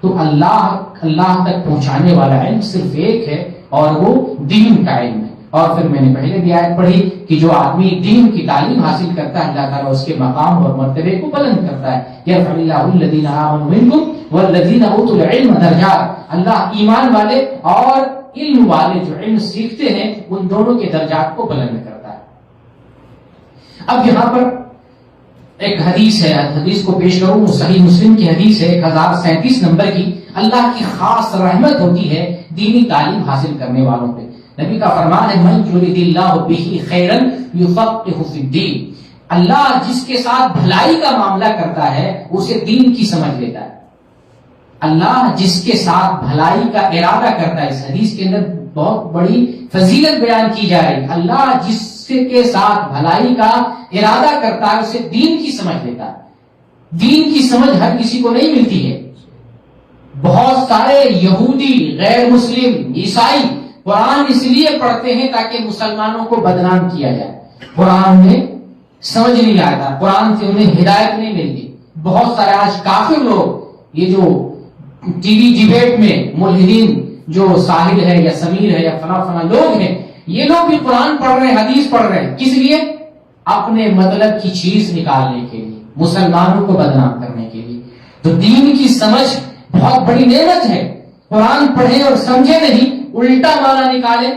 تو اللہ تک پہنچانے والا علم صرف ایک ہے، اور وہ دین کا علم ہے۔ اور پھر میں نے پہلے بھی آیت پڑھی کہ جو آدمی دین کی تعلیم حاصل کرتا ہے اللہ تعالیٰ اس کے مقام اور مرتبے کو بلند کرتا ہے۔ یرفع اللہ الذین آمنوا منکم والذین اوتوا العلم درجات، اللہ ایمان والے اور علم والے جو علم سیکھتے ہیں ان دونوں کے درجات کو بلند کرتا ہے۔ اب یہاں پر ایک حدیث ہے، حدیث کو پیش کروں، صحیح مسلم کی حدیث ہے 1037 نمبر کی۔ اللہ کی خاص رحمت ہوتی ہے دینی تعلیم حاصل کرنے والوں پہ۔ نبی کا فرمان ہے من یرید اللہ بہ خیرا یفقہہ فی الدین، اللہ جس کے ساتھ بھلائی کا معاملہ کرتا ہے اسے دین کی سمجھ لیتا ہے۔ اللہ جس کے ساتھ بھلائی کا ارادہ کرتا ہے، اس حدیث کے اندر بہت بڑی فضیلت بیان کی جا رہی ہے۔ اللہ جس کے ساتھ بھلائی کا ارادہ کرتا ہے اسے دین کی سمجھ لیتا ہے۔ دین کی سمجھ ہر کسی کو نہیں ملتی ہے۔ بہت سارے یہودی، غیر مسلم، عیسائی قرآن اس لیے پڑھتے ہیں تاکہ مسلمانوں کو بدنام کیا جائے، قرآن میں سمجھ نہیں آتا، قرآن سے انہیں ہدایت نہیں ملتی۔ بہت سارے آج کافر لوگ، یہ جو ٹی وی ڈیبیٹ میں ملحدین جو ساحل ہے یا سمیر ہے یا فلاں لوگ ہیں، یہ لوگ بھی قرآن پڑھ رہے ہیں، حدیث پڑھ رہے ہیں، کس لیے؟ اپنے مطلب کی چیز نکالنے کے لیے، مسلمانوں کو بدنام کرنے کے لیے۔ تو دین کی سمجھ بہت بڑی نعمت ہے۔ قرآن پڑھے اور سمجھے نہیں، الٹا معنی نکالے،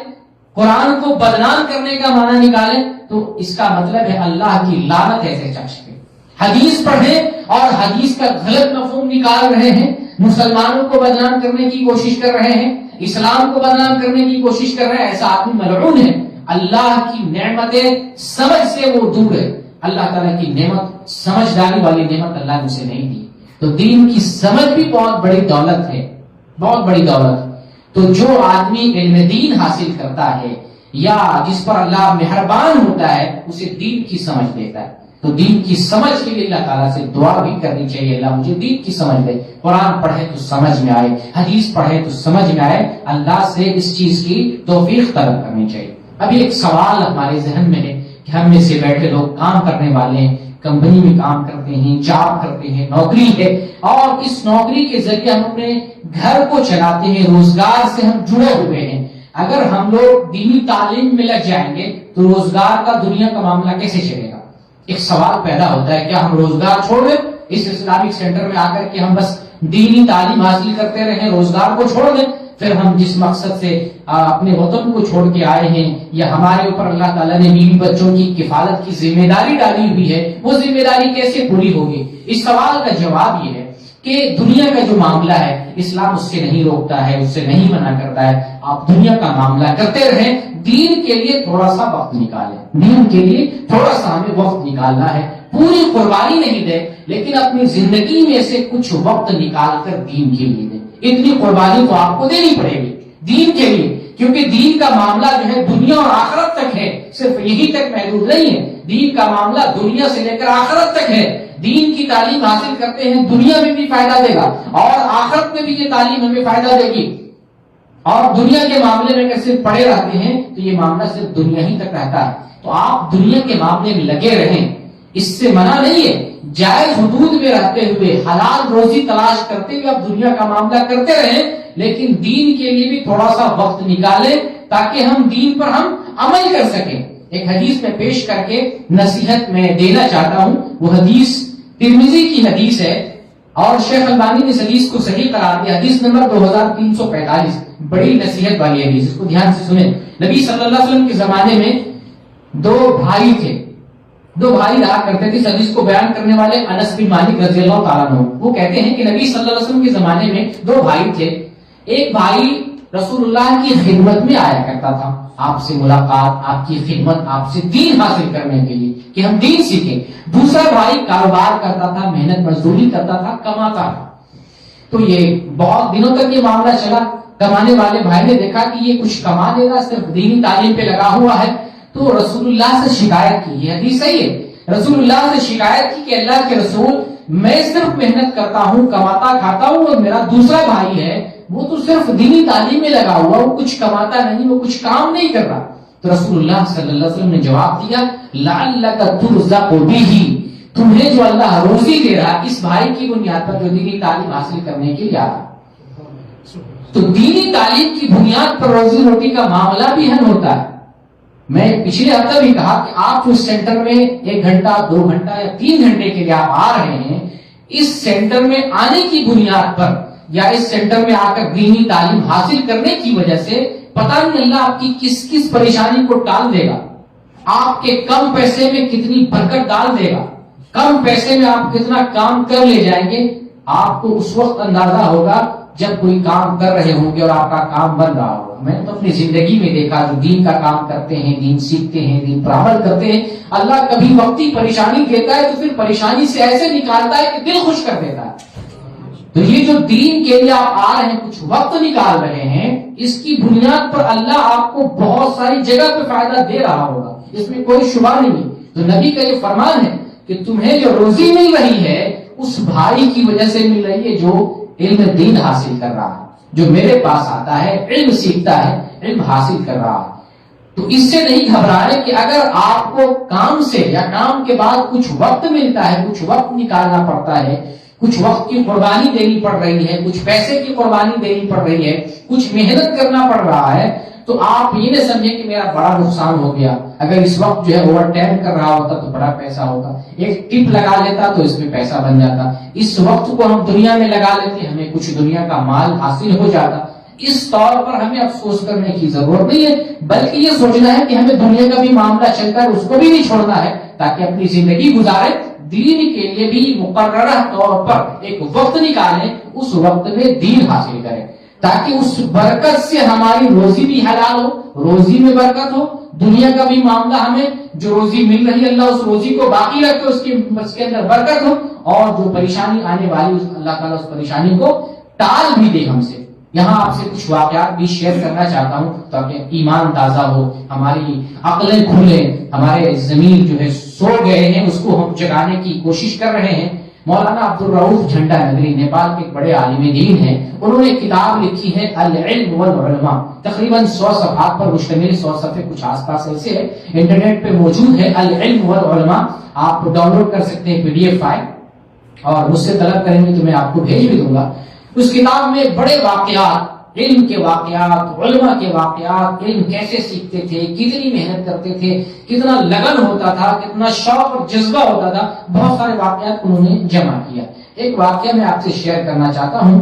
قرآن کو بدنام کرنے کا معنی نکالے، تو اس کا مطلب ہے اللہ کی لعنت ایسے شخص پہ۔ حدیث پڑھے اور حدیث کا غلط مفہوم نکال رہے ہیں، مسلمانوں کو بدنام کرنے کی کوشش کر رہے ہیں، اسلام کو بدنام کرنے کی کوشش کر رہے ہیں، ایسا آدمی ملعون ہے۔ اللہ کی نعمتیں سمجھ سے وہ دور ہے۔ اللہ تعالیٰ کی نعمت، سمجھداری والی نعمت اللہ نے اسے نہیں دی۔ تو دین کی سمجھ بھی بہت بڑی دولت ہے، بہت بڑی دولت۔ تو جو آدمی علم دین حاصل کرتا ہے یا جس پر اللہ مہربان ہوتا ہے اسے دین کی سمجھ دیتا ہے۔ تو دین کی سمجھ کے لیے اللہ تعالیٰ سے دعا بھی کرنی چاہیے، اللہ مجھے دین کی سمجھ دے، قرآن پڑھے تو سمجھ میں آئے، حدیث پڑھے تو سمجھ میں آئے، اللہ سے اس چیز کی توفیق طلب کرنی چاہیے۔ ابھی ایک سوال ہمارے ذہن میں ہے کہ ہم میں سے بیٹھے لوگ کام کرنے والے ہیں، کمپنی میں کام کرتے ہیں، جاب کرتے ہیں، نوکری ہے، اور اس نوکری کے ذریعے ہم اپنے گھر کو چلاتے ہیں، روزگار سے ہم جڑے ہوئے ہیں۔ اگر ہم لوگ دینی تعلیم میں لگ جائیں گے تو روزگار کا، دنیا کا معاملہ کیسے چلے گا؟ ایک سوال پیدا ہوتا ہے، کیا ہم روزگار چھوڑ دیں؟ اس اسلامک سینٹر میں آ کر کے ہم بس دینی تعلیم حاصل کرتے رہیں، روزگار کو چھوڑ دیں؟ پھر ہم جس مقصد سے اپنے وطن کو چھوڑ کے آئے ہیں یا ہمارے اوپر اللہ تعالیٰ نے بیوی بچوں کی کفالت کی ذمہ داری ڈالی ہوئی ہے، وہ ذمہ داری کیسے پوری ہوگی؟ اس سوال کا جواب یہ ہے کہ دنیا کا جو معاملہ ہے اسلام اس سے نہیں روکتا ہے، اس سے نہیں منع کرتا ہے. آپ دنیا کا معاملہ کرتے رہیں، دین کے لیے تھوڑا سا وقت نکالیں. دین کے لیے تھوڑا سا ہمیں وقت نکالنا ہے. پوری قربانی نہیں دیں لیکن اپنی زندگی میں سے کچھ وقت نکال کر دین کے لیے دیں. اتنی قربانی تو آپ کو دینی پڑے گی دین کے لیے، کیونکہ دین کا معاملہ جو ہے دنیا اور آخرت تک ہے، صرف یہی تک محدود نہیں ہے. دین کا معاملہ دنیا سے لے کر آخرت تک ہے. دین کی تعلیم حاصل کرتے ہیں، دنیا میں بھی فائدہ دے گا اور آخرت میں بھی یہ تعلیم ہمیں فائدہ دے گی. اور دنیا کے معاملے میں اگر صرف پڑے رہتے ہیں تو یہ معاملہ صرف دنیا ہی تک رہتا ہے. تو آپ دنیا کے معاملے میں لگے رہیں، اس سے منع نہیں ہے. جائز حدود میں رہتے ہوئے حلال روزی تلاش کرتے ہوئے آپ دنیا کا معاملہ کرتے رہیں، لیکن دین کے لیے بھی تھوڑا سا وقت نکالیں تاکہ ہم دین پر ہم عمل کر سکیں. ایک حدیث میں پیش کر کے نصیحت میں دینا چاہتا ہوں. وہ حدیث ترمذی کی حدیث ہے اور شیخ البانی نے اس حدیث کو صحیح قرار دیا. حدیث نمبر 2345، بڑی نصیحت والی حدیث، اس کو دھیان سے سنیں. نبی صلی اللہ علیہ وسلم کے زمانے میں دو بھائی تھے، دو بھائی رہا کرتے تھے. اس حدیث کو بیان کرنے والے انس بن مالک رضی اللہ تعالیٰ عنہ، وہ کہتے ہیں کہ نبی صلی اللہ علیہ وسلم کے زمانے میں دو بھائی تھے. ایک بھائی رسول اللہ کی خدمت میں آیا کرتا تھا، آپ سے ملاقات، آپ کی خدمت، آپ سے دین حاصل کرنے کے لیے کہ ہم دین سیکھیں. دوسرا بھائی کاروبار کرتا تھا، محنت مزدوری کرتا تھا، کماتا تھا. تو یہ بہت دنوں تک یہ معاملہ چلا. کمانے والے بھائی نے دیکھا کہ یہ کچھ کما لے گا، صرف دینی تعلیم پہ لگا ہوا ہے، تو رسول اللہ سے شکایت کی. یہ حدیث صحیح ہے. رسول اللہ سے شکایت کی کہ اللہ کے رسول، میں صرف محنت کرتا ہوں، کماتا کھاتا ہوں، اور میرا دوسرا بھائی ہے وہ تو صرف دینی تعلیم میں لگا ہوا، وہ کچھ کماتا نہیں، وہ کچھ کام نہیں کر رہا. تو رسول اللہ صلی اللہ علیہ وسلم نے جواب دیا، لعلک ترزق بہ، تمہیں جو اللہ روزی دے رہا اس بھائی کی بنیاد پر جو دینی تعلیم حاصل کرنے کے لیے آ رہا. تو دینی تعلیم کی بنیاد پر روزی روٹی کا معاملہ بھی حل ہوتا ہے. میں پچھلے ہفتہ بھی کہا کہ آپ اس سینٹر میں 1 گھنٹہ 2 گھنٹہ یا 3 گھنٹے کے لیے آپ آ رہے ہیں، اس سینٹر میں آنے کی بنیاد پر یا اس سینٹر میں آ کر دینی تعلیم حاصل کرنے کی وجہ سے پتہ نہیں اللہ آپ کی کس کس پریشانی کو ٹال دے گا. آپ کے کم پیسے میں کتنی برکت ڈال دے گا، کم پیسے میں آپ کتنا کام کر لے جائیں گے. آپ کو اس وقت اندازہ ہوگا جب کوئی کام کر رہے ہوں گے اور آپ کا کام بن رہا ہوگا. میں نے تو اپنی زندگی میں دیکھا جو دین کا کام کرتے ہیں، دین سیکھتے ہیں، دین پر عمل کرتے ہیں، اللہ کبھی وقتی پریشانی دیتا ہے تو پھر پریشانی سے ایسے نکالتا ہے کہ دل خوش کر دیتا ہے. تو یہ جو دین کے لیے آپ آ رہے ہیں، کچھ وقت نکال رہے ہیں، اس کی بنیاد پر اللہ آپ کو بہت ساری جگہ پہ فائدہ دے رہا ہوگا، اس میں کوئی شبہ نہیں. تو نبی کا یہ فرمان ہے کہ تمہیں جو روزی مل رہی ہے اس بھائی کی وجہ سے مل رہی ہے جو علم دین حاصل کر رہا ہے، جو میرے پاس آتا ہے، علم سیکھتا ہے، علم حاصل کر رہا ہے. تو اس سے نہیں گھبرائے کہ اگر آپ کو کام سے یا کام کے بعد کچھ وقت ملتا ہے، کچھ وقت نکالنا پڑتا ہے، کچھ وقت کی قربانی دینی پڑ رہی ہے، کچھ پیسے کی قربانی دینی پڑ رہی ہے، کچھ محنت کرنا پڑ رہا ہے، تو آپ یہ نہ سمجھیں کہ میرا بڑا نقصان ہو گیا. اگر اس وقت جو ہے اوور ٹائم کر رہا ہوتا تو بڑا پیسہ ہوتا، ایک ٹپ لگا لیتا تو اس میں پیسہ بن جاتا. اس وقت کو ہم دنیا میں لگا لیتے، ہمیں کچھ دنیا کا مال حاصل ہو جاتا. اس طور پر ہمیں افسوس کرنے کی ضرورت نہیں ہے، بلکہ یہ سوچنا ہے کہ ہمیں دنیا کا بھی معاملہ چلتا ہے، اس کو بھی نہیں چھوڑنا ہے تاکہ اپنی زندگی گزارے. دین کے لیے بھی مقررہ طور پر ایک وقت نکالیں، اس وقت میں دین حاصل کریں تاکہ اس برکت سے ہماری روزی بھی حلال ہو، روزی میں برکت ہو. دنیا کا بھی معاملہ ہمیں جو روزی مل رہی ہے اللہ اس روزی کو باقی رکھے، اس کے اندر برکت ہو، اور جو پریشانی آنے والی اللہ تعالیٰ اس پریشانی کو ٹال بھی دے ہم سے. یہاں آپ سے کچھ واقعات بھی شیئر کرنا چاہتا ہوں تاکہ ایمان تازہ ہو، ہماری عقلیں کھلے. ہمارے ضمیر جو ہے سو گئے ہیں، اس کو ہم جگانے کی کوشش کر رہے ہیں. مولانا عبدالرؤف جھنڈا نگری نیپال کے ایک بڑے عالم دین ہیں، انہوں نے کتاب لکھی ہے العلم والعلماء، تقریباً 100 صفحات پر مشتمل، 100 صفحے کچھ آس پاس ایسے ہے، انٹرنیٹ پہ موجود ہے العلم والعلماء. آپ ڈاؤن لوڈ کر سکتے ہیں PDF فائل، اور مجھ سے طلب کریں گے تو میں آپ کو بھیج بھی دوں گا. اس کتاب میں بڑے واقعات، علم کے واقعات، علماء کے واقعات، علم کیسے سیکھتے تھے، کتنی محنت کرتے تھے، کتنا لگن ہوتا تھا، کتنا شوق اور جذبہ ہوتا تھا، بہت سارے واقعات انہوں نے جمع کیا. ایک واقعہ میں آپ سے شیئر کرنا چاہتا ہوں.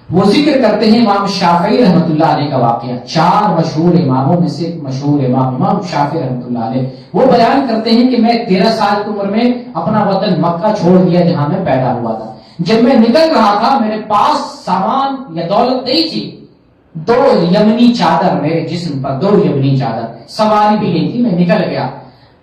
وہ ذکر کرتے ہیں امام شافعی رحمۃ اللہ علیہ کا واقعہ، 4 مشہور اماموں میں سے ایک مشہور امام شافعی رحمۃ اللہ علیہ، وہ بیان کرتے ہیں کہ میں 13 سال کی عمر میں اپنا وطن مکہ چھوڑ دیا جہاں میں پیدا ہوا تھا. جب میں نکل رہا تھا میرے پاس سامان یا دولت نہیں تھی، 2 یمنی چادر میرے جسم پر، 2 یمنی چادر، سواری بھی نہیں تھی، میں نکل گیا.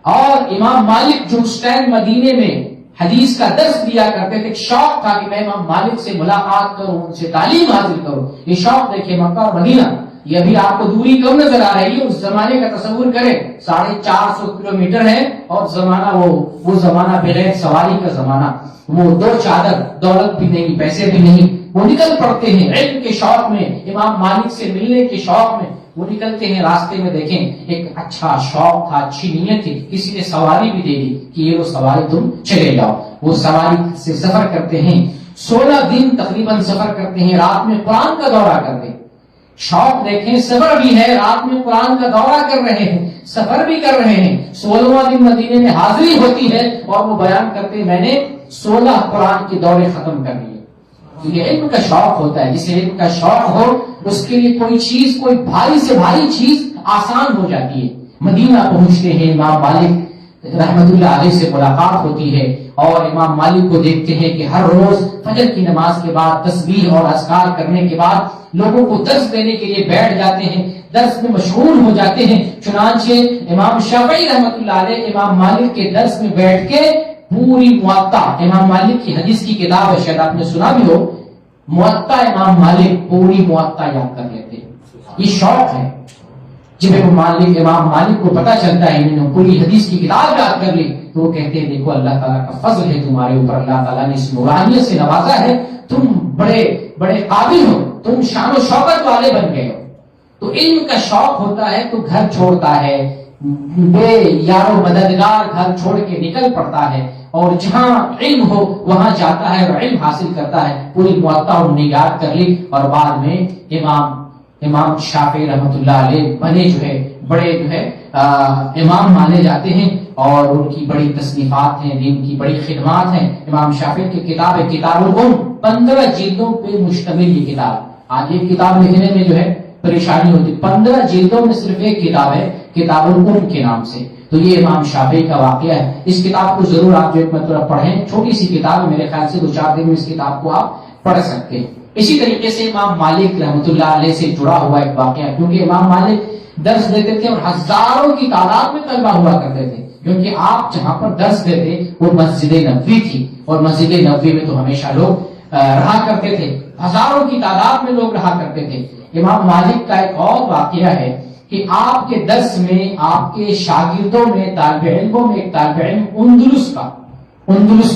اور امام مالک جو اس ٹائم مدینے میں حدیث کا درس دیا کرتے تھے، ایک شوق تھا کہ میں امام مالک سے ملاقات کروں، ان سے تعلیم حاصل کروں. یہ شوق دیکھیں، مکہ اور مدینہ یہ ابھی آپ کو دوری کم نظر آ رہی ہے، اس زمانے کا تصور کریں 450 کلومیٹر ہے، اور زمانہ وہ زمانہ بغیر سواری کا زمانہ، وہ 2 چادر، دولت بھی نہیں، پیسے بھی نہیں، وہ نکل پڑتے ہیں علم کے شوق میں، امام مالک سے ملنے کے شوق میں وہ نکلتے ہیں. راستے میں دیکھیں ایک اچھا شوق تھا، اچھی نیت تھی، کسی نے سواری بھی دے دی کہ یہ وہ سواری تم چلے جاؤ. وہ سواری سے سفر کرتے ہیں، 16 دن تقریباً سفر کرتے ہیں، رات میں قرآن کا دورہ کرتے ہیں. شوق دیکھیں، سفر بھی ہے، رات میں قرآن کا دورہ کر رہے ہیں، سفر بھی کر رہے ہیں. 16واں دن مدینے میں حاضری ہوتی ہے اور وہ بیان کرتے ہیں میں نے 16 قرآن کے دورے ختم کر لیے. یہ علم کا شوق ہوتا ہے، جسے علم کا شوق ہو اس کے لیے کوئی چیز، کوئی بھاری سے بھاری چیز آسان ہو جاتی ہے. مدینہ پہنچتے ہیں، امام مالک رحمت اللہ علیہ سے ملاقات ہوتی ہے اور امام مالک کو دیکھتے ہیں کہ ہر روز فجر کی نماز کے بعد تسبیح اور اذکار کرنے کے بعد لوگوں کو درس دینے کے لیے بیٹھ جاتے ہیں، درس میں مشغول ہو جاتے ہیں. چنانچہ امام شافعی رحمت اللہ علیہ امام مالک کے درس میں بیٹھ کے پوری موطا، امام مالک کی حدیث کی کتاب ہے، شاید آپ نے سنا بھی ہو، موطا امام مالک پوری موطا یاد کر لیتے. یہ شوق ہے. جب امام مالک کو پتا چلتا ہے انہوں نے پوری حدیث کی کتاب یاد کر لی تو وہ کہتے ہیں دیکھو اللہ تعالیٰ کا فضل ہے تمہارے اوپر، اللہ تعالیٰ نے اس نورانیت سے نوازا ہے، تم بڑے بڑے قابل ہو، تم شان و شوکت والے بن گئے ہو. تو علم کا شوق ہوتا ہے تو گھر چھوڑتا ہے، بے یار و مددگار گھر چھوڑ کے نکل پڑتا ہے، اور جہاں علم ہو وہاں جاتا ہے اور علم حاصل کرتا ہے. پوری موطا انہوں نے یاد کر لی اور بعد میں امام شافعی رحمت اللہ علیہ بنے جو ہے بڑے جو ہے امام مانے جاتے ہیں، اور ان کی بڑی تصنیفات ہیں، دین کی بڑی خدمات ہیں. امام شافعی کی کتاب ہے کتاب الام، 15 جلدوں پہ مشتمل یہ کتاب. آج یہ کتاب لکھنے میں جو ہے پریشانی ہوتی، 15 جلدوں میں صرف ایک کتاب ہے کتاب الام کے نام سے. تو یہ امام شافعی کا واقعہ ہے. اس کتاب کو ضرور آپ جو ایک مرتبہ پڑھیں، چھوٹی سی کتاب ہے، میرے خیال سے 2-4 دن میں اس کتاب کو آپ پڑھ سکتے ہیں. اسی طریقے سے امام مالک رحمت اللہ علیہ سے جڑا ہوا ایک واقعہ، کیونکہ امام مالک درس دیتے تھے اور ہزاروں کی تعداد میں طلبہ ہوا کرتے تھے، کیونکہ آپ جہاں پر درس دیتے وہ مسجد نبوی تھی، اور مسجد نبوی میں تو ہمیشہ لوگ رہا کرتے تھے، ہزاروں کی تعداد میں لوگ رہا کرتے تھے. امام مالک کا ایک اور واقعہ ہے کہ آپ کے درس میں، آپ کے شاگردوں میں، طالب علموں میں ایک طالب علم اندلس،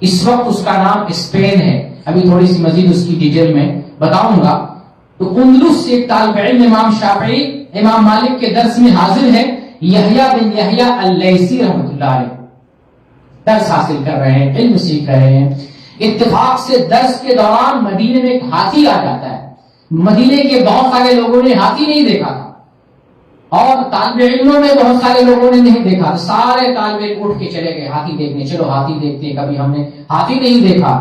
اس وقت اس کا نام اسپین ہے، ابھی تھوڑی سی مزید اس کی ڈیٹیل میں بتاؤں گا. تو اندلس سے ایک طالب علم امام شافعی امام مالک کے درس میں حاضر ہے، یحییٰ بن یحییٰ اللیثی رحمۃ اللہ علیہ، درس حاصل کر رہے ہیں، علم سیکھ رہے ہیں. اتفاق سے درس کے دوران مدینے میں ایک ہاتھی آ جاتا ہے. مدینے کے بہت سارے لوگوں نے ہاتھی نہیں دیکھا تھا، اور طالب علموں میں بہت سارے لوگوں نے نہیں دیکھا. سارے طالب علم اٹھ کے چلے گئے ہاتھی دیکھنے، چلو ہاتھی دیکھتے ہیں، کبھی ہم نے ہاتھی نہیں دیکھا.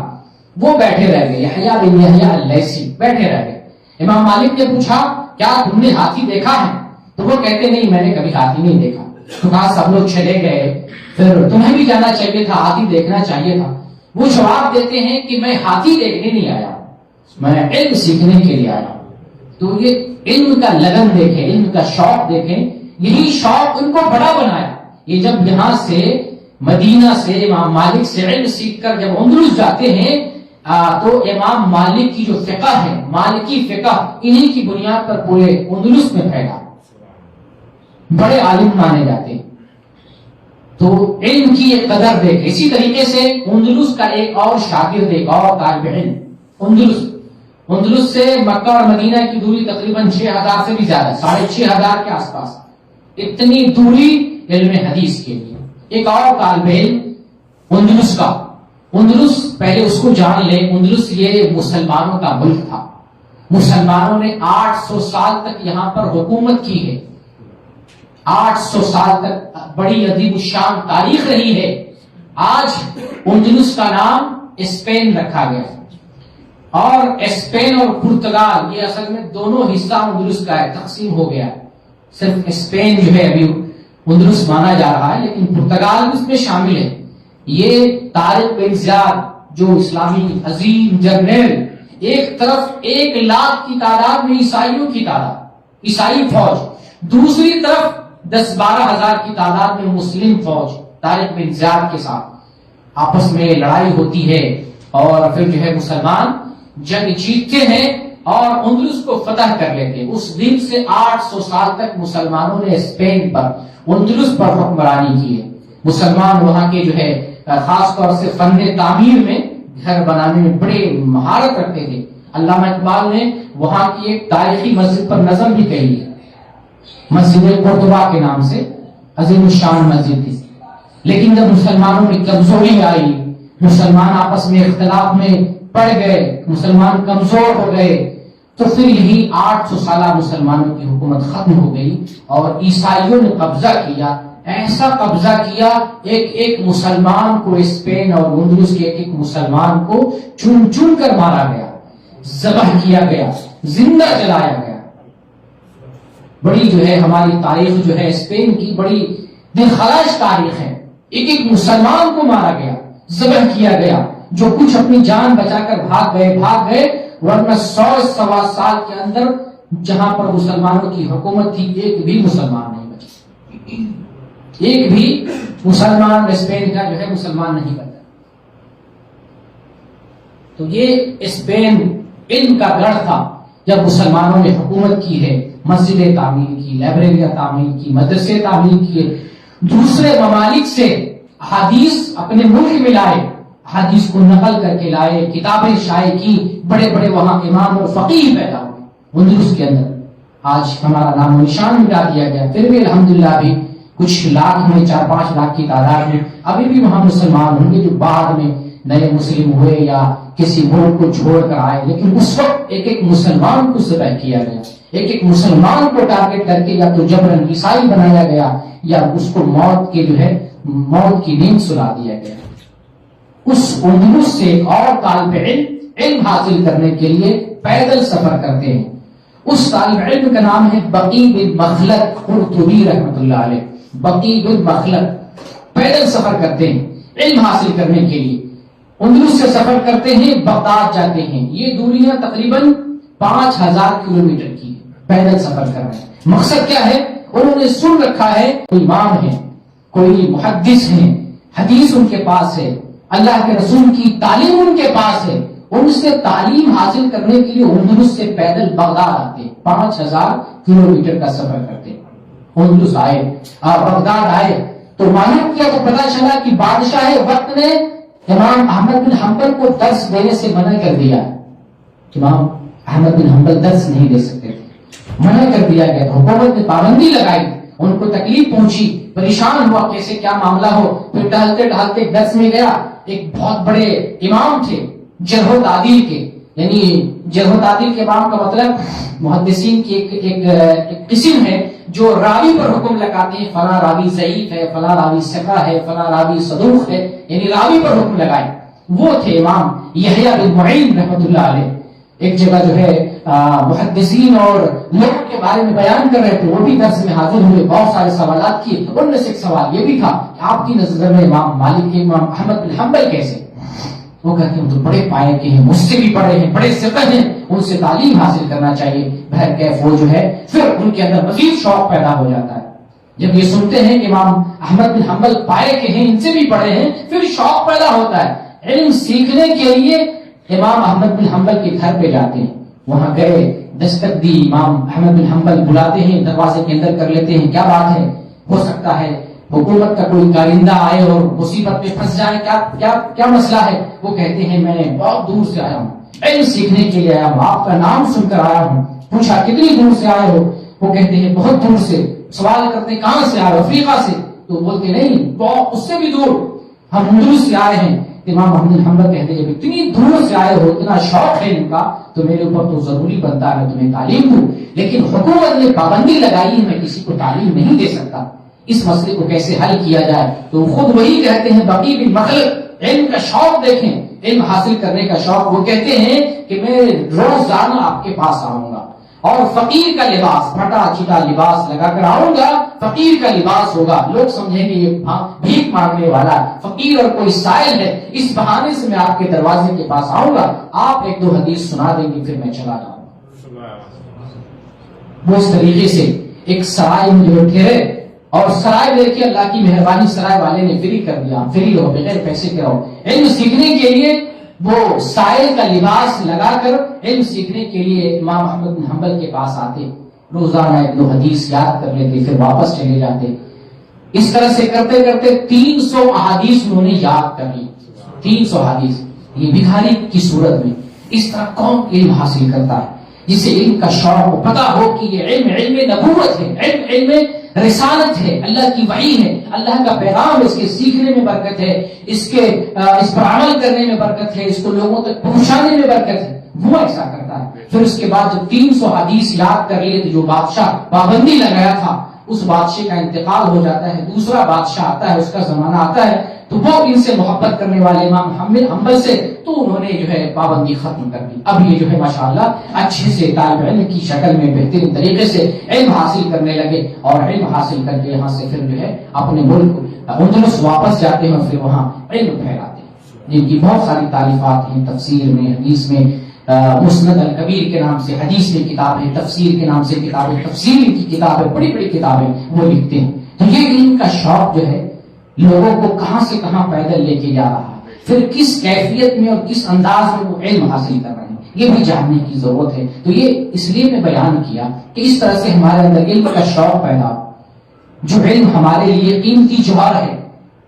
وہ بیٹھے رہ گئے، یحییٰ بن یحییٰ اللیثی بیٹھے رہ گئے. امام مالک نے پوچھا کیا تم نے ہاتھی دیکھا ہے؟ تو وہ کہتے نہیں میں نے کبھی ہاتھی نہیں دیکھا. تو کہا سب لوگ چلے گئے، پھر تمہیں بھی جانا چاہیے تھا، ہاتھی دیکھنا چاہیے تھا. وہ جواب دیتے ہیں کہ میں ہاتھی دیکھنے نہیں آیا، میں علم سیکھنے کے لیے آیا. تو یہ علم کا لگن دیکھیں، علم کا شوق دیکھیں، یہی شوق ان کو بڑا بنایا. یہ جب یہاں سے مدینہ سے امام مالک سے علم سیکھ کر جب اندلس جاتے ہیں تو امام مالک کی جو فقہ ہے، مالکی فقہ، انہی کی بنیاد پر پورے اندلس میں پھیلا، بڑے عالم مانے جاتے ہیں. تو علم کی ایک قدر دیکھ. اسی طریقے سے اندلس کا ایک اور شاگرد، ایک اور طالب علم، اندلس سے مکہ اور مدینہ کی دوری تقریباً 6000 سے بھی زیادہ، 6500 کے آس پاس، اتنی دوری علم حدیث کے لیے. ایک اور طالب علم اندلس کا، اندلس پہلے اس کو جان لیں، اندلس یہ مسلمانوں کا ملک تھا. مسلمانوں نے 800 سال تک یہاں پر حکومت کی ہے، 800 سال تک بڑی عظیم الشان تاریخ رہی ہے. آج اندلس کا نام اسپین رکھا گیا. اور اسپین اور پرتگال یہ اصل میں دونوں حصہ اندلس کا ہے، تقسیم ہو گیا ہے. صرف اسپین جو ہے ابھی اندلس مانا جا رہا ہے، لیکن پرتگال بھی اس میں شامل ہے. یہ طارق بن زیاد جو اسلامی عظیم جرنیل، ایک طرف 1,00,000 کی تعداد میں عیسائیوں کی تعداد، عیسائی فوج، دوسری طرف 10-12 ہزار کی تعداد میں مسلم فوج طارق بن زیاد کے ساتھ آپس میں لڑائی ہوتی ہے، اور پھر جو ہے مسلمان جنگ جیتتے ہیں اور اندلس کو فتح کر لیتے ہیں. اس دن سے 800 سال تک مسلمانوں نے اسپین پر، اندلس پر حکمرانی کی ہے. مسلمان وہاں کے جو ہے خاص طور سے فن تعمیر میں، گھر بنانے میں بڑے مہارت رکھتے تھے. علامہ اقبال نے وہاں کی ایک تاریخی مسجد پر نظم بھی کہی ہے، مسجد قرطبہ کے نام سے، عظیم الشان مسجد تھی. لیکن جب مسلمانوں میں کمزوری آئی، مسلمان آپس میں اختلاف میں پڑ گئے، مسلمان کمزور ہو گئے، تو پھر یہی 800 سالہ مسلمانوں کی حکومت ختم ہو گئی اور عیسائیوں نے قبضہ کیا. ایسا قبضہ کیا، ایک مسلمان کو، اسپین اور اندلس کے ایک مسلمان کو چن چن کر مارا گیا، ذبح کیا گیا، زندہ جلایا گیا. بڑی جو ہے ہماری تاریخ جو ہے اسپین کی بڑی دلخراش تاریخ ہے. ایک مسلمان کو مارا گیا، ذبح کیا گیا. جو کچھ اپنی جان بچا کر بھاگ گئے، ورنہ 100 سال کے اندر جہاں پر مسلمانوں کی حکومت تھی، ایک بھی مسلمان نہیں بچا. ایک بھی مسلمان اسپین کا جو ہے مسلمان نہیں بچا. تو یہ اسپین علم کا گڑھ تھا. جب مسلمانوں نے حکومت کی ہے، مسجدیں تعمیر کی، لائبریریاں تعمیر کی، مدرسے تعمیر کیے، دوسرے ممالک سے حدیث اپنے ملک میں لائے، حدیث کو نقل کر کے لائے، کتابیں شائع کی، بڑے بڑے وہاں امام اور فقیہ پیدا ہوئے اندلس کے اندر. آج ہمارا نام و نشان مٹا دیا گیا، پھر بھی الحمدللہ بھی کچھ لاکھ میں 4-5 لاکھ کی تعداد میں ابھی بھی وہاں مسلمان ہوں گے جو بعد میں نئے مسلم ہوئے یا کسی ملک کو چھوڑ کر آئے. لیکن اس وقت ایک مسلمان کو ذبح کیا گیا، ایک مسلمان کو ٹارگٹ کر کے یا تو جبرن عیسائی بنایا گیا یا اس کو موت کے جو ہے موت کی نیند سلا دیا گیا. اس اندلس سے ایک اور طالب علم حاصل کرنے کے لیے پیدل سفر کرتے ہیں. اس طالب علم کا نام ہے بقی بن مخلد قرطبی رحمۃ اللہ علیہ. بقی بن مخلد پیدل سفر کرتے ہیں علم حاصل کرنے کے لیے. اندلس سے سفر کرتے ہیں، بغداد جاتے ہیں. یہ دوریاں تقریباً 5000 کلومیٹر کی پیدل سفر کر رہے ہیں. مقصد کیا ہے؟ انہوں نے سن رکھا ہے کوئی امام ہے، کوئی محدث ہے، حدیث ان کے پاس ہے، اللہ کے رسول کی تعلیم ان کے پاس ہے. ان سے تعلیم حاصل کرنے کے لیے اندلس سے پیدل بغداد آتے، 5000 کلومیٹر کا سفر کرتے. اندلس آئے، بغداد آئے تو معلوم کیا تو پتا چلا کہ بادشاہ وقت نے امام احمد بن حنبل کو درس دینے سے منع کر دیا. امام احمد بن حنبل درس نہیں دے سکتے تھے، منع کر دیا گیا. تو حکومت نے پابندی لگائی، ان کو تکلیف پہنچی، پریشان ہوا کیسے کیا معاملہ ہو. پھر ٹہلتے ٹہلتے درس میں گیا. ایک بہت بڑے امام تھے جرح و تعدیل کے، یعنی جرح و تعدیل کے امام کا مطلب محدثین کی ایک قسم ہے جو راوی پر حکم لگاتے ہیں، فلاں راوی ضعیف ہے، فلاں راوی ثقہ ہے، فلاں راوی صدوق ہے، یعنی راوی پر حکم لگائے. وہ تھے امام یحییٰ بن معین رحمۃ اللہ علیہ. ایک جگہ جو ہے محدثین اور لوگوں کے بارے میں بیان کر رہے تھے، وہ بھی درس میں حاضر ہوئے، بہت سارے سوالات کیے. ان میں سے ایک سوال یہ بھی تھا کہ آپ کی نظر میں امام مالک کے امام احمد بن حنبل کیسے؟ وہ کہتے ہیں تو بڑے پائے کے ہیں، مجھ سے بھی پڑھے ہیں، بڑے ثقہ ہیں، ان سے تعلیم حاصل کرنا چاہیے. بہر کیف وہ جو ہے پھر ان کے اندر مزید شوق پیدا ہو جاتا ہے. جب یہ سنتے ہیں کہ امام احمد بن حنبل پائے کے ہیں، ان سے بھی پڑھے ہیں، پھر شوق پیدا ہوتا ہے. علم سیکھنے کے لیے امام احمد بن حنبل کے گھر پہ جاتے ہیں. وہاں گئے، دستک دی، امام احمد بن حنبل بلاتے ہیں، دروازے کے اندر کر لیتے ہیں. کیا بات ہے؟ ہو سکتا ہے حکومت کا کوئی کارندہ آئے اور مصیبت میں پھنس جائے، کیا مسئلہ ہے؟ وہ کہتے ہیں میں بہت دور سے آیا ہوں، علم سیکھنے کے لیے آیا ہوں، آپ کا نام سن کر آیا ہوں. پوچھا کتنی دور سے آئے ہو؟ وہ کہتے ہیں بہت دور سے. سوال کرتے کہاں سے آئے ہو؟ افریقہ سے. تو بولتے نہیں، بہت اس سے بھی دور، ہم اندلس سے آئے ہیں. امام احمد بن حنبل کہتے ہیں جب اتنی دور سے آئے ہو، اتنا شوق ہے ان کا، تو میرے اوپر تو ضروری بنتا ہے تمہیں تعلیم دوں. لیکن حکومت نے پابندی لگائی، میں کسی کو تعلیم نہیں دے سکتا. اس مسئلے کو کیسے حل کیا جائے؟ تو خود وہی کہتے ہیں بقی بن مخلد. علم کا شوق دیکھیں، علم حاصل کرنے کا شوق، وہ کہتے ہیں کہ میں روزانہ آپ کے پاس آؤں گا اور فقیر کا لباس، پھٹا چٹا لباس لگا کر آؤں گا، فقیر کا لباس ہوگا، لوگ سمجھیں گے یہ بھیک مانگنے والا فقیر اور کوئی سائل ہے، اس بہانے سے میں آپ کے دروازے کے پاس آؤں گا، آپ ایک دو حدیث سنا دیں گے، پھر میں چلا جاؤں گا۔ وہ اس طریقے سے ایک سرائے میں جو ٹھہرے، اور سرائے دیکھیے اللہ کی مہربانی، سرائے والے نے فری کر دیا، فری رہو، بغیر پیسے کے رہو، علم سیکھنے کے لیے وہ سائل کا لباس لگا کر علم سیکھنے کے لیے امام احمد بن حنبل کے پاس آتے، روزانہ ایک دو حدیث یاد کر لیتے، پھر واپس چلے جاتے۔ اس طرح سے کرتے کرتے 300 احادیث انہوں نے یاد کر لی، 300 حدیث، یہ بھکاری کی صورت میں۔ اس طرح کون علم حاصل کرتا ہے؟ جسے علم کا شوق ہو، پتا ہو کہ یہ علم نبوت ہے، علم رسالت ہے، اللہ کی وحی ہے، اللہ کا پیغام، اس کے سیکھنے میں برکت ہے، اس پر عمل کرنے میں برکت ہے، اس کو لوگوں تک پہنچانے میں برکت ہے، وہ ایسا کرتا ہے۔ پھر اس کے بعد جب 300 حدیث یاد کر لیے تو جو بادشاہ پابندی لگایا تھا اس بادشاہ کا انتقال ہو جاتا ہے، دوسرا بادشاہ آتا ہے، اس کا زمانہ آتا ہے، تو وہ ان سے محبت کرنے والے امام حنبل سے، تو انہوں نے جو ہے پابندی ختم کر دی۔ اب یہ جو ہے ماشاءاللہ اچھے سے طالب علم کی شکل میں بہترین طریقے سے علم حاصل کرنے لگے، اور علم حاصل کر کے یہاں سے پھر جو ہے اپنے ملک اندلس واپس جاتے ہیں اور پھر وہاں علم پھیلاتے ہیں، جن کی بہت ساری تالیفات ہیں، تفسیر میں، حدیث میں، مسند الکبیر کے نام سے حدیث کی کتاب ہے، تفسیر کے نام سے کتاب ہے، تفسیر کی کتاب ہے، بڑی بڑی کتابیں وہ لکھتے ہیں۔ تو یہ علم کا شوق جو ہے لوگوں کو کہاں سے کہاں پیدل لے کے جا رہا ہے، پھر کس کیفیت میں اور کس انداز میں وہ علم حاصل کر رہے ہیں، یہ بھی جاننے کی ضرورت ہے۔ تو یہ اس لیے میں بیان کیا کہ اس طرح سے ہمارے اندر علم کا شوق پیدا ہو۔ جو علم ہمارے لیے قیمتی جوہر ہے،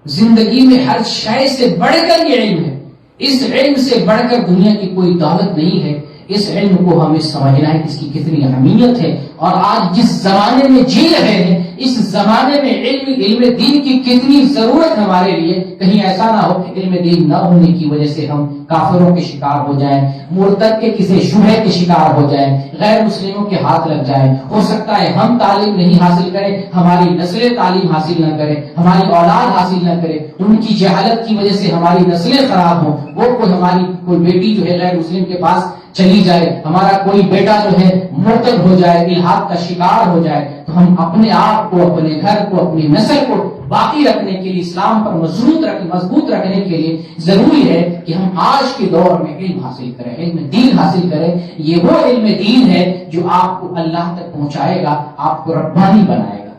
زندگی میں ہر شے سے بڑھ کر یہ علم ہے، اس علم سے بڑھ کر دنیا کی کوئی دولت نہیں ہے۔ اس علم کو ہمیں سمجھنا ہے کہ اس کی کتنی اہمیت ہے، اور آج جس زمانے میں جی رہے ہیں اس زمانے میں علم دین کی کتنی ضرورت ہمارے لیے۔ کہیں ایسا نہ ہو کہ علم دین نہ ہونے کی وجہ سے ہم کافروں کے شکار ہو جائیں، مرتد کے کسی شبہے کے شکار ہو جائیں، غیر مسلموں کے ہاتھ لگ جائیں۔ ہو سکتا ہے ہم تعلیم نہیں حاصل کریں، ہماری نسلیں تعلیم حاصل نہ کریں، ہماری اولاد حاصل نہ کرے، ان کی جہالت کی وجہ سے ہماری نسلیں خراب ہوں، وہ ہماری کوئی بیٹی جو ہے غیر مسلم کے پاس چلی جائے، ہمارا کوئی بیٹا جو ہے مرتد ہو جائے، الحاد کا شکار ہو جائے، تو ہم اپنے آپ کو، اپنے گھر کو، اپنی نسل کو باقی رکھنے کے لیے، اسلام پر مضبوط رکھنے کے لیے ضروری ہے کہ ہم آج کے دور میں علم حاصل کریں، علم دین حاصل کریں۔ یہ وہ علم دین ہے جو آپ کو اللہ تک پہنچائے گا، آپ کو ربانی بنائے گا۔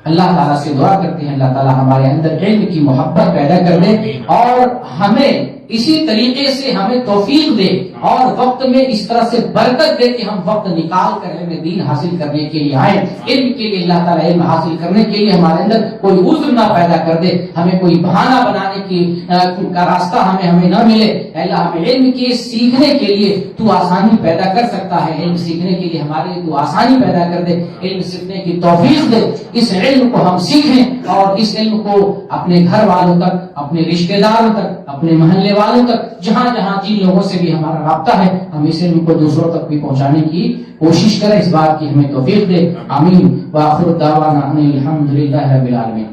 اللہ تعالیٰ سے دعا کرتے ہیں اللہ تعالیٰ ہمارے اندر علم کی محبت پیدا کر دے، اور ہمیں اسی طریقے سے ہمیں توفیق دے، اور وقت میں اس طرح سے برکت دے کہ ہم وقت نکال کر علم دین حاصل کرنے کے لیے آئیں۔ علم کے لیے اللہ تعالیٰ علم حاصل کرنے کے لیے ہمارے اندر کوئی عذر نہ پیدا کر دے، ہمیں کوئی بہانہ بنانے کا راستہ ہمیں نہ ملے۔ اللہ ہمیں علم کے سیکھنے کے لیے تو آسانی پیدا کر سکتا ہے، علم سیکھنے کے لیے ہمارے لیے تو آسانی پیدا کر دے، علم سیکھنے کی توفیق دے، اس علم کو ہم سیکھیں اور اس علم کو اپنے گھر والوں تک، اپنے رشتہ داروں تک، اپنے محلے والوں تک، جہاں جہاں جن لوگوں سے بھی ہمارا رابطہ ہے، ہم اس علم کو دوسروں تک بھی پہنچانے کی کوشش کریں۔ اس بات کی ہمیں توفیق دے، آمین۔ وآخر دعوانا ان الحمد للہ رب العالمین۔